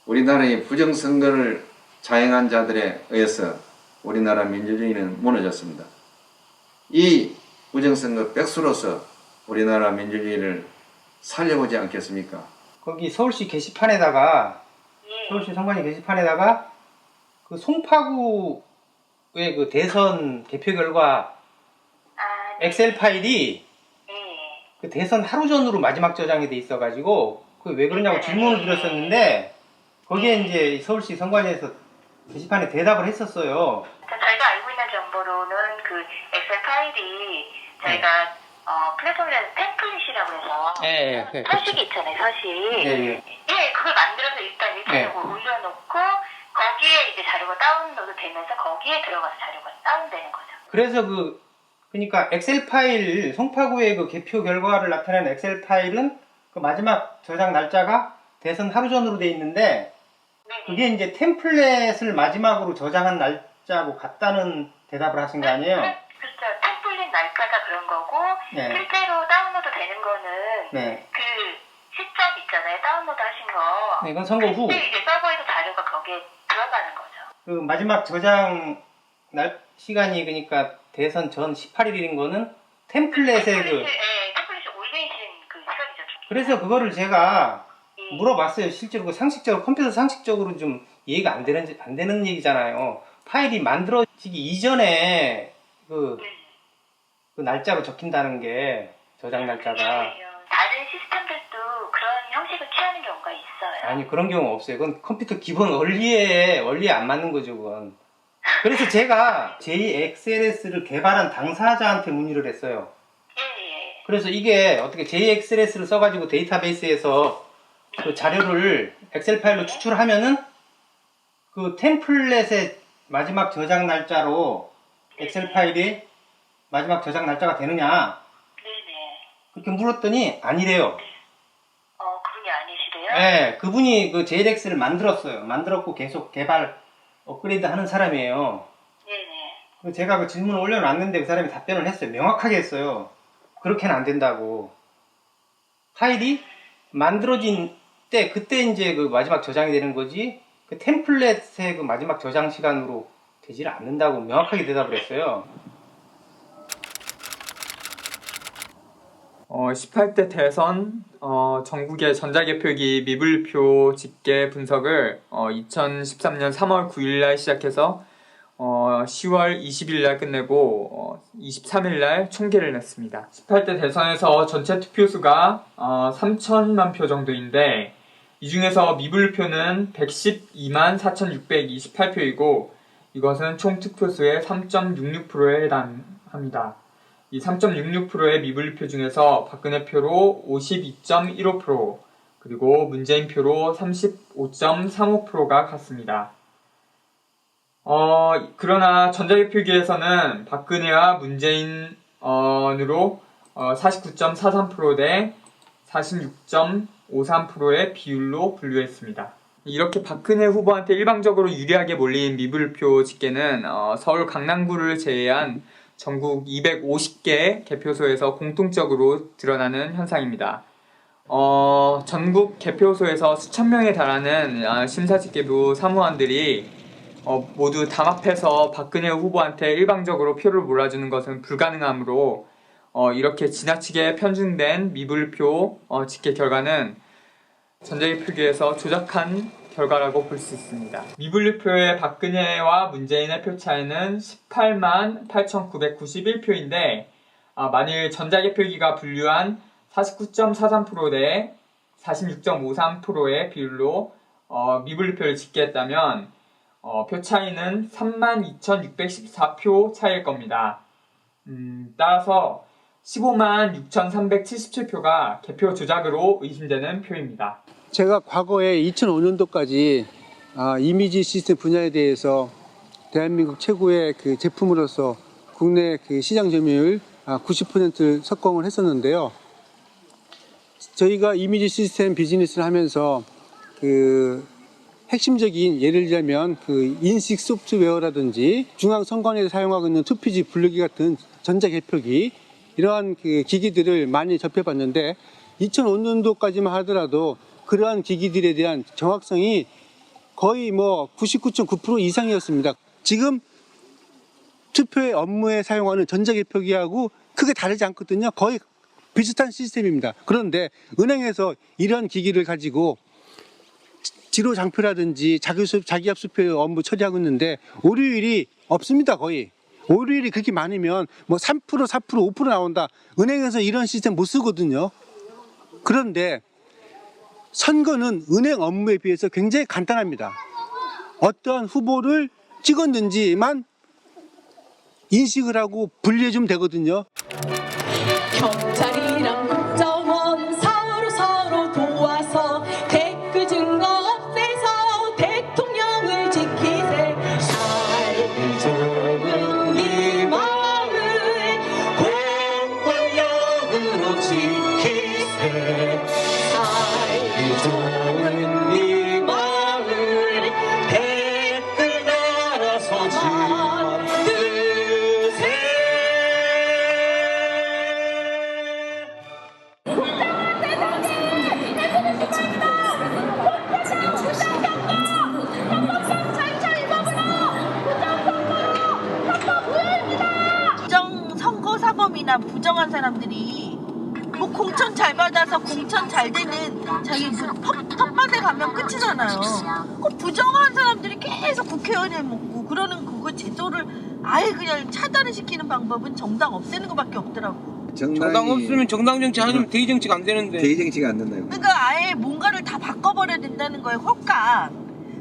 우리나라의 부정선거를 자행한 자들에 의해서 우리나라 민주주의는 무너졌습니다. 이 부정선거 백수로서 우리나라 민주주의를 살려보지 않겠습니까? 거기 서울시 게시판에다가 서울시 선관위 게시판에다가 그 송파구의 그 대선 개표 결과 엑셀 파일이 그 대선 하루 전으로 마지막 저장이 돼 있어가지고 그 왜 그러냐고 질문을 드렸었는데 거기에 이제 서울시 선관위에서 게시판에 대답을 했었어요. 저희가 알고 있는 정보로는 그 엑셀 파일이 저희가 플랫폼에서 템플릿이라고 해서 서식이 있잖아요, 서식. 그걸 만들어서 일단 1차적으로 올려놓고 거기에 이제 자료가 다운로드 되면서 거기에 들어가서 자료가 다운되는 거죠. 그래서 그 그러니까 엑셀 파일, 송파구의 그 개표 결과를 나타내는 엑셀 파일은 그 마지막 저장 날짜가 대선 하루 전으로 돼 있는데 그게 이제 템플릿을 마지막으로 저장한 날짜하고 같다는 대답을 하신 거 아니에요? 그렇죠. 템플릿 날짜가 그런 거고 네. 실제로 다운로드 되는 거는 네. 그 시점 있잖아요. 다운로드 하신 거. 네, 이건 선거 후. 그때 이제 서버에서 자료가 거기에 들어가는 거죠. 그 마지막 저장 시간이 그러니까 대선 전 18일인 거는 템플릿에 템플릿이 올리신 그 시간이죠. 그래서 그거를 제가 물어봤어요. 실제로 그 상식적으로 컴퓨터 상식적으로 좀 이해가 안 되는 얘기잖아요. 파일이 만들어지기 이전에 그 날짜로 적힌다는 게 저장 날짜가 다른 시스템들도 그런 형식을 취하는 경우가 있어요. 아니 그런 경우 없어요. 그건 컴퓨터 기본 원리에 안 맞는 거죠, 그건. 그래서 제가 JXLS를 개발한 당사자한테 문의를 했어요. 그래서 이게 어떻게 JXLS를 써가지고 데이터베이스에서 그 자료를 엑셀 파일로 추출하면은 그 템플릿의 마지막 저장 날짜로 엑셀 파일이 마지막 저장 날짜가 되느냐? 그렇게 물었더니 아니래요. 그분이 아니시래요? 네, 그분이 그 JX를 만들었어요. 만들었고 계속 개발 업그레이드 하는 사람이에요. 네네. 제가 그 질문을 올려놨는데 그 사람이 답변을 했어요. 명확하게 했어요. 그렇게는 안 된다고. 파일이 만들어진 때, 그때 이제 그 마지막 저장이 되는 거지, 그 템플릿의 그 마지막 저장 시간으로 되질 않는다고 명확하게 대답을 했어요. 18대 대선 전국의 전자개표기 미분표 집계 분석을 2013년 3월 9일날 시작해서 10월 20일날 끝내고 23일날 총계를 냈습니다. 18대 대선에서 전체 투표수가 3천만 표 정도인데 이 중에서 미분표는 112만 4,628표이고 이것은 총 투표수의 3.66%에 해당합니다. 이 3.66%의 미분표 중에서 박근혜 표로 52.15% 그리고 문재인 표로 35.35%가 같습니다. 그러나 전자개표기에서는 박근혜와 문재인으로 49.43% 대 46.53%의 비율로 분류했습니다. 이렇게 박근혜 후보한테 일방적으로 유리하게 몰린 미분표 집계는 서울 강남구를 제외한 전국 250개 개표소에서 공통적으로 드러나는 현상입니다. 전국 개표소에서 수천 명에 달하는 심사집계부 사무원들이 모두 담합해서 박근혜 후보한테 일방적으로 표를 몰아주는 것은 불가능하므로 이렇게 지나치게 편중된 미분표 집계 결과는 전자개표기에서 조작한 결과라고 볼 수 있습니다. 미분표의 박근혜와 문재인의 표 차이는 18만 8,991표인데 만일 전자개표기가 분류한 49.43% 대 46.53%의 비율로 미분표를 집계했다면 표 차이는 32,614표 차이일 겁니다. 따라서 15만 6,377표가 개표 조작으로 의심되는 표입니다. 제가 과거에 2005년도까지 이미지 시스템 분야에 대해서 대한민국 최고의 그 제품으로서 국내 그 시장 점유율 90%를 석공을 했었는데요. 저희가 이미지 시스템 비즈니스를 하면서 그 핵심적인 예를 들자면 그 인식 소프트웨어라든지 중앙선관위에서 사용하고 있는 2PG 분류기 같은 전자개표기 이러한 그 기기들을 많이 접해봤는데 2005년도까지만 하더라도 그러한 기기들에 대한 정확성이 거의 뭐 99.9% 이상이었습니다. 지금 투표의 업무에 사용하는 전자개표기하고 크게 다르지 않거든요. 거의 비슷한 시스템입니다. 그런데 은행에서 이런 기기를 가지고 지로장표라든지 자기압수표 업무 처리하고 있는데 오류율이 없습니다. 거의. 오류율이 그렇게 많으면 뭐 3%, 4%, 5% 나온다. 은행에서 이런 시스템 못 쓰거든요. 그런데 선거는 은행 업무에 비해서 굉장히 간단합니다. 어떠한 후보를 찍었는지만 인식을 하고 분류해주면 되거든요. 경찰이랑 국정원 서로 도와서 댓글 증거 없애서 대통령을 지키세. 잘 좋은 이 마음을 해 살기 좋은 이 마을 댓글 달아서 만드세 부정선거 사범이나 부정한 사람들이 뭐 공천 잘 받아서 공천 잘 되는 자기 텃밭에 가면 끝이잖아요. 그 부정한 사람들이 계속 국회의원에 묻고 그러는 그거 제도를 아예 그냥 차단을 시키는 방법은 정당 없애는 것밖에 없더라고. 정당 없으면 정당 정치 하면 대의 정치가 안 되는데. 대의 정치가 안 된다요. 그러니까 아예 뭔가를 다 바꿔버려야 된다는 거예요. 확.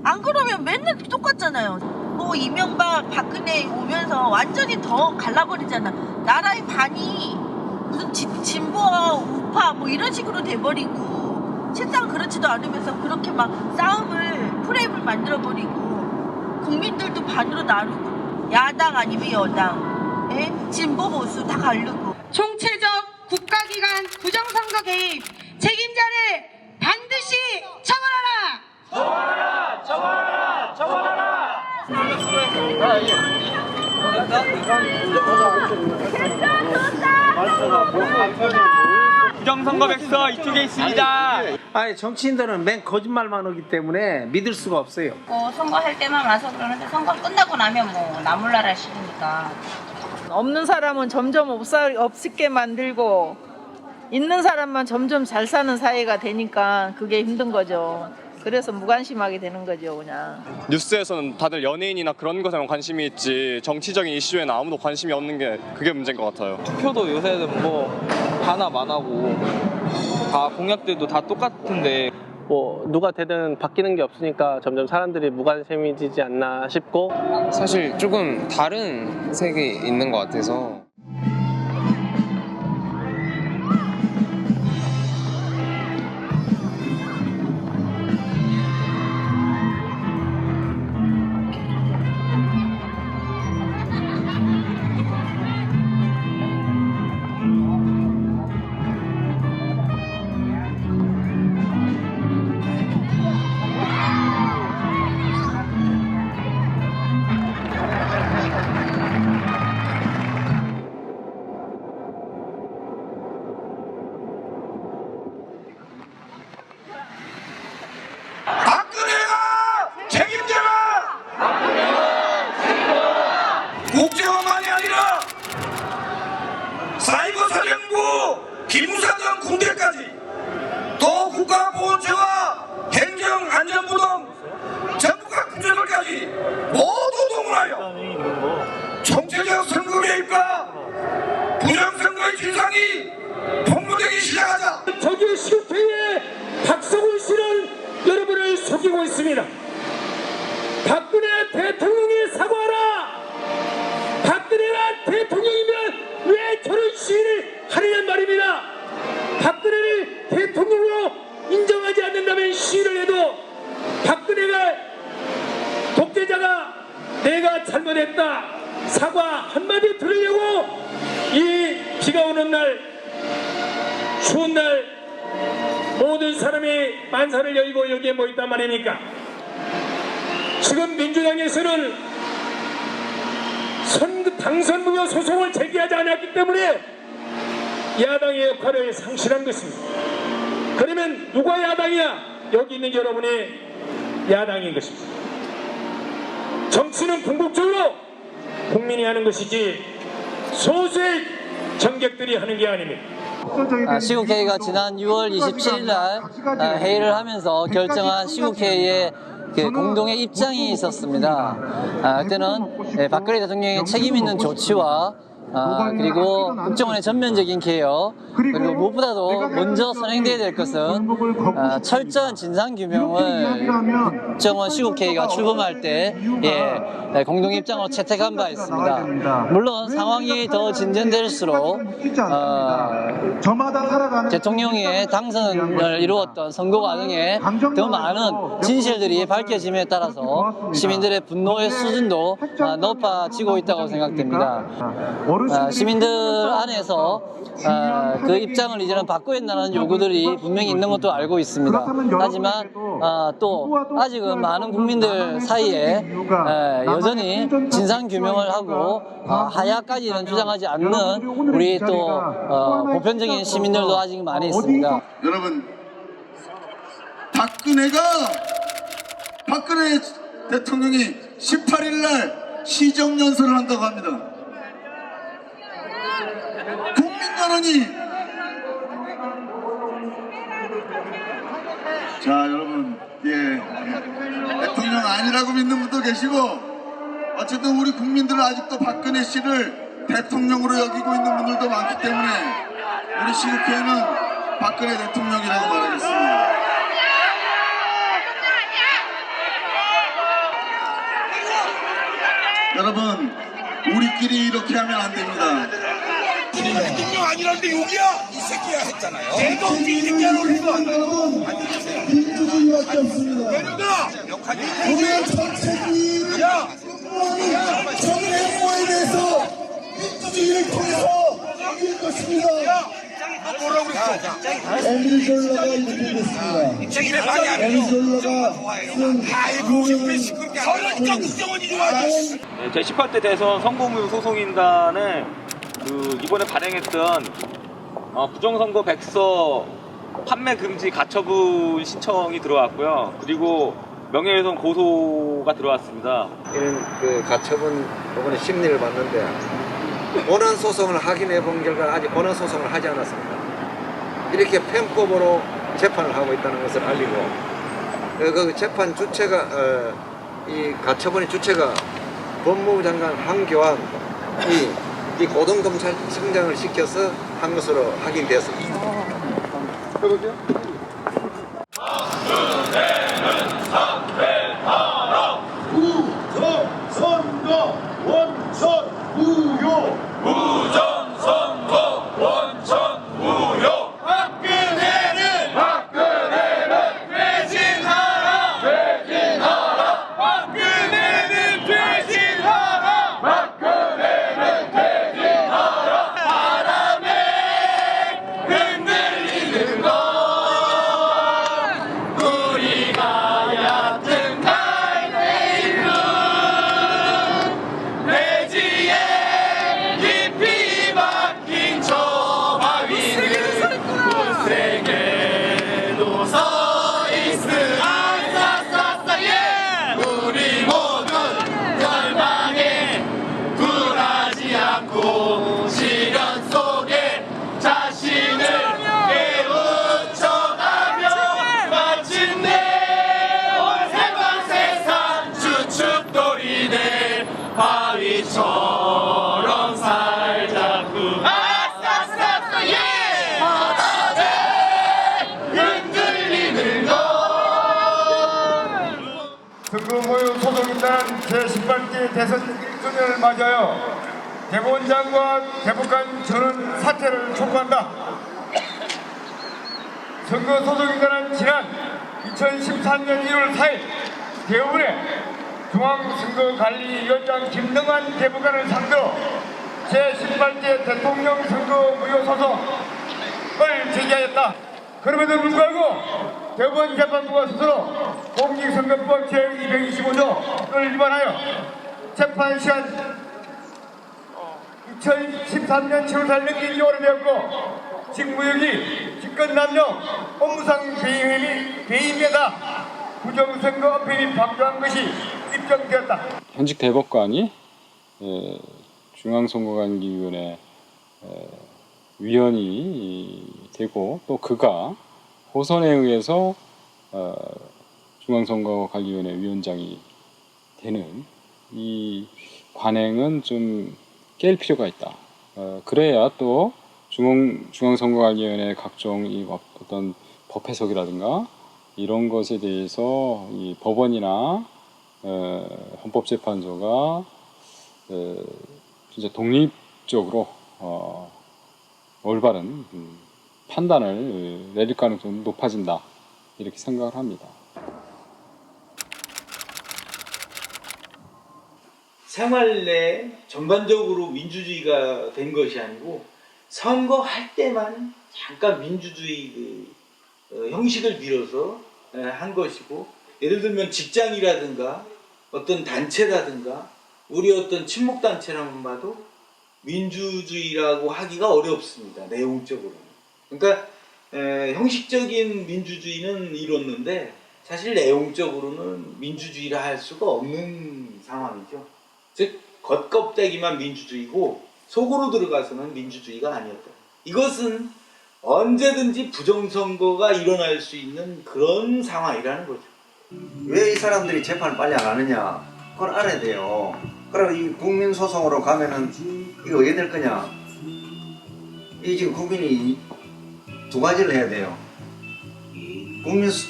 안 그러면 맨날 똑같잖아요. 뭐 이명박, 박근혜 오면서 완전히 더 갈라버리잖아. 나라의 반이 무슨 진보와 우파 뭐 이런 식으로 돼버리고 실상 그렇지도 않으면서 그렇게 막 싸움을 프레임을 만들어버리고 국민들도 반으로 나누고 야당 아니면 여당, 진보 보수 다 가르고 총체적 국가기관 부정선거 개입 책임자를 반드시 처벌하라! 처벌하라! 처벌하라! 부정선거 백서 이쪽에 있습니다. 아니 정치인들은 맨 거짓말만 하기 때문에 믿을 수가 없어요. 선거할 때만 와서 그러는데 선거 끝나고 나면 뭐 나몰라라 식으니까. 없는 사람은 점점 없게 만들고 있는 사람만 점점 잘 사는 사회가 되니까 그게 힘든 거죠. 그래서 무관심하게 되는 거죠, 그냥. 뉴스에서는 다들 연예인이나 그런 것에만 관심이 있지 정치적인 이슈에는 아무도 관심이 없는 게 그게 문제인 것 같아요. 투표도 요새는 뭐 하나만 하고 다 공약들도 다 똑같은데 뭐 누가 되든 바뀌는 게 없으니까 점점 사람들이 무관심해지지 않나 싶고 사실 조금 다른 색이 있는 것 같아서 박근혜가 책임져라! 국정원만이 아니라 사이버사령부, 기무사정 군대까지 또 국가보훈처와 행정안전부 등 전국각 부처들까지 모두 동원하여 총체적 선거 개입과 부정선거의 진상이 폭로되기 시작하자. 저기 실패에 박성훈 씨는 여러분을 속이고 있습니다. 박근혜 대통령이 사과하라. 박근혜가 대통령이면 왜 저런 시위를 하느냐 말입니다. 박근혜를 대통령으로 인정하지 않는다면 시위를 해도 박근혜가 독재자가 내가 잘못했다 사과 한마디 들으려고 이 비가 오는 날 추운 날 모든 사람이 만사를 열고 여기에 모였단 말입니까? 지금 민주당에서는 당선 무효 소송을 제기하지 않았기 때문에 야당의 역할을 상실한 것입니다. 그러면 누가 야당이야? 여기 있는 여러분이 야당인 것입니다. 정치는 궁극적으로 국민이 하는 것이지 소수의 정객들이 하는 게 아닙니다. 시국회의가 지난 6월 27일 날 회의를 하면서 결정한 시국회의의 공동의 입장이 있었습니다. 그때는 박근혜 대통령의 책임 있는 조치와 그리고 국정원의 전면적인 개혁, 그리고 무엇보다도 먼저 선행돼야 될 것은 철저한 진상규명을 국정원 시국회의가 출범할 때 공동 입장으로 채택한 바 있습니다. 물론 상황이 더 진전될수록 대통령의 당선을 이루었던 선거 과정에 더 많은 진실들이 밝혀짐에 따라서 시민들의 분노의 수준도 높아지고 있다고 생각됩니다. 시민들 안에서 그 입장을 이제는 바꿔야 한다는 요구들이 분명히 있는 것도 알고 있습니다. 하지만 또 아직은 많은 국민들 사이에 여전히 진상 규명을 하고 하야까지는 주장하지 않는 우리 또 보편적인 시민들도 아직 많이 있습니다. 여러분, 박근혜 대통령이 18일 날 시정연설을 한다고 합니다. 국민 여론이 자 여러분, 대통령 아니라고 믿는 분도 계시고 어쨌든 우리 국민들은 아직도 박근혜 씨를 대통령으로 여기고 있는 분들도 많기 때문에 우리 시국회는 박근혜 대통령이라고 말하겠습니다. 여러분, 우리끼리 이렇게 하면 안 됩니다. 대통령 아니라는데 여기야 이 새끼야 했잖아요. 내가 이 새끼야 올리고 민주주의밖에 없습니다. 내려가. 우리의 정책이 적은 행보에 대해서 민주주의를 통해서 이길 것입니다. 뭐라고 그랬어? 에밀졸라가 이렇게 됐습니다. 에밀졸라가 서른정 국정원이 좋아하죠. 제18대 대선 선거무효 소송인단에 이번에 발행했던 부정선거 백서 판매 금지 가처분 신청이 들어왔고요. 그리고 명예훼손 고소가 들어왔습니다. 이는 그 가처분 이번에 심리를 받는데 원안 소송을 확인해 본 결과 아직 원안 소송을 하지 않았습니다. 이렇게 편법으로 재판을 하고 있다는 것을 알리고 그 재판 주체가 이 가처분의 주체가 법무부 장관 황교안이 이 고등검찰청장을 시켜서 한 것으로 확인되었습니다. 해볼게요. 부정선거 원천 무효. 부정선거 원천 무효. 박근혜는 퇴진하라. 퇴진하라. 박근혜는 퇴진하라. 박근혜는 퇴진하라. 바람에 흔들리는 것 우리가 얕은 갈대이루 대지에 깊이 박힌 저 바위는 굳세게도 서 있으리 우리 모두 절망에 굴하지 않고 시련 속에 자신을 깨우쳐가며 마침내 온 세상 세상 주축돌이 돼 바위처럼 살자꾸 바람에 흔들리는 것. 선거무효 소송인단 제18대 대선 1주년을 맞아요. 대법원장과 대법관 저는 사퇴를 촉구한다. 선거소송인단은 지난 2013년 1월 4일 대법원에 중앙선거관리위원장 김능환 대법관을 상대로 제18대 대통령 선거무효 소송을 제기하였다. 그럼에도 불구하고 대법원 재판부가 스스로 공직선거법 제225조를 위반하여 재판 시한 2013년 7월 넘긴 지 오래되었고 직무유기, 직권남용, 업무상 배임에다 부정선거 어필이 방조한 것이 입증되었다. 현직 대법관이 중앙선거관리위원회 위원이 되고 또 그가 호선에 의해서 중앙선거관리위원회 위원장이 되는 이 관행은 좀 깰 필요가 있다. 그래야 또 중앙선거관리위원회 각종 이 어떤 법 해석이라든가 이런 것에 대해서 이 법원이나 헌법재판소가 진짜 독립적으로 올바른 판단을 내릴 가능성이 높아진다 이렇게 생각을 합니다. 생활 내 전반적으로 민주주의가 된 것이 아니고 선거할 때만 잠깐 민주주의 형식을 빌어서 한 것이고, 예를 들면 직장이라든가 어떤 단체라든가 우리 어떤 친목단체라만 봐도 민주주의라고 하기가 어렵습니다. 내용적으로는. 그러니까 형식적인 민주주의는 이뤘는데 사실 내용적으로는 민주주의라 할 수가 없는 상황이죠. 즉 겉껍데기만 민주주의고 속으로 들어가서는 민주주의가 아니었다. 이것은 언제든지 부정선거가 일어날 수 있는 그런 상황이라는 거죠. 왜 이 사람들이 재판을 빨리 안 하느냐, 그걸 알아야 돼요. 그럼 이 국민소송으로 가면은 이거 어떻게 될 거냐. 이 지금 국민이 두 가지를 해야 돼요.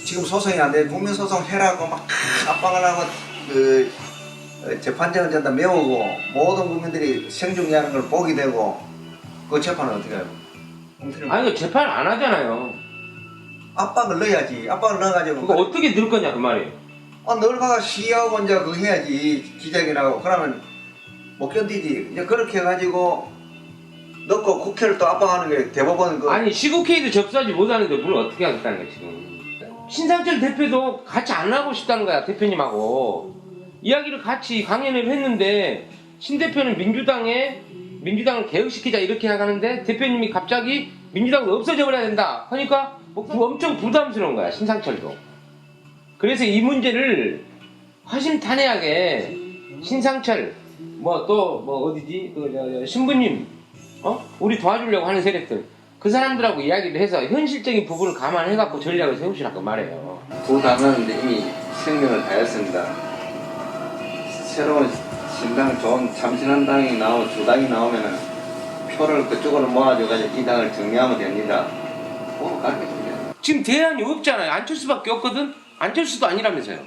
지금 소송이 안 돼. 국민소송 해라고 막 압박을 하고 재판장은 전다 메우고 모든 국민들이 생중계하는 걸 보게 되고, 그 재판은 어떻게 해요? 아니 그 재판을 안 하잖아요. 압박을 넣어야지. 압박을 넣어가지고. 그거 어떻게 넣을 거냐 그 말이에요. 널가가 시위하고 이제 그거 해야지. 기자회견하고. 그러면 못 견디지. 이제 그렇게 해가지고 넣고 국회를 또 압박하는 게 대법원 그. 아니 시국회의도 접수하지 못하는데 뭘 어떻게 하겠다는 거야 지금. 신상철 대표도 같이 안 하고 싶다는 거야 대표님하고. 이야기를 같이 강연을 했는데 신 대표는 민주당을 개혁시키자 이렇게 하는데 대표님이 갑자기 민주당은 없어져 버려야 된다 하니까 엄청 부담스러운 거야 신상철도. 그래서 이 문제를 허심탄회하게 신상철 어디지 신부님 우리 도와주려고 하는 세력들 그 사람들하고 이야기를 해서 현실적인 부분을 감안해갖고 전략을 세우시라고 말해요. 두 당은 이미 생명을 다했습니다. 새로운 신당 좋은 참신한당이 주당이 나오면은 표를 그쪽으로 모아줘가지고 이 당을 정리하면 됩니다. 가르쳐줍니다. 지금 대안이 없잖아요. 안철수밖에 없거든. 안철수도 아니라면서요.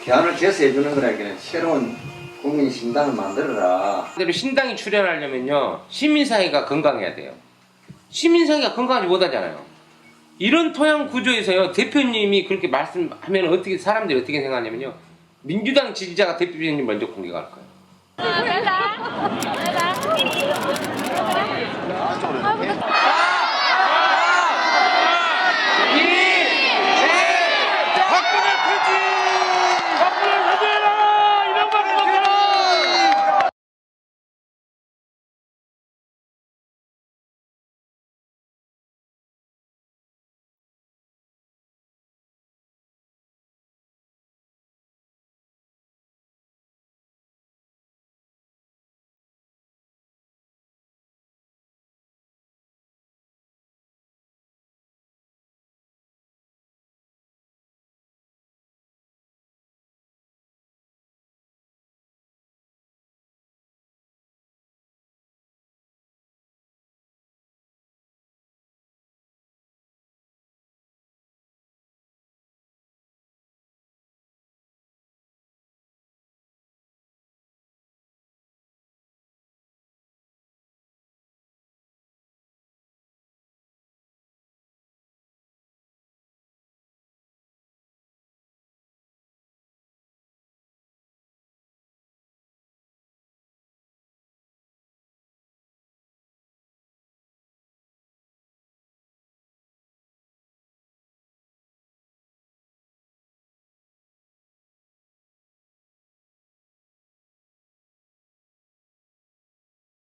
대안을 제시해주는 거라기는 새로운 국민 신당을 만들어라. 그대로 신당이 출연하려면요 시민사회가 건강해야 돼요. 시민사회가 건강하지 못하잖아요. 이런 토양 구조에서요 대표님이 그렇게 말씀하면 사람들이 어떻게 생각하냐면요 민주당 지지자가 대표님 먼저 공격할 거예요.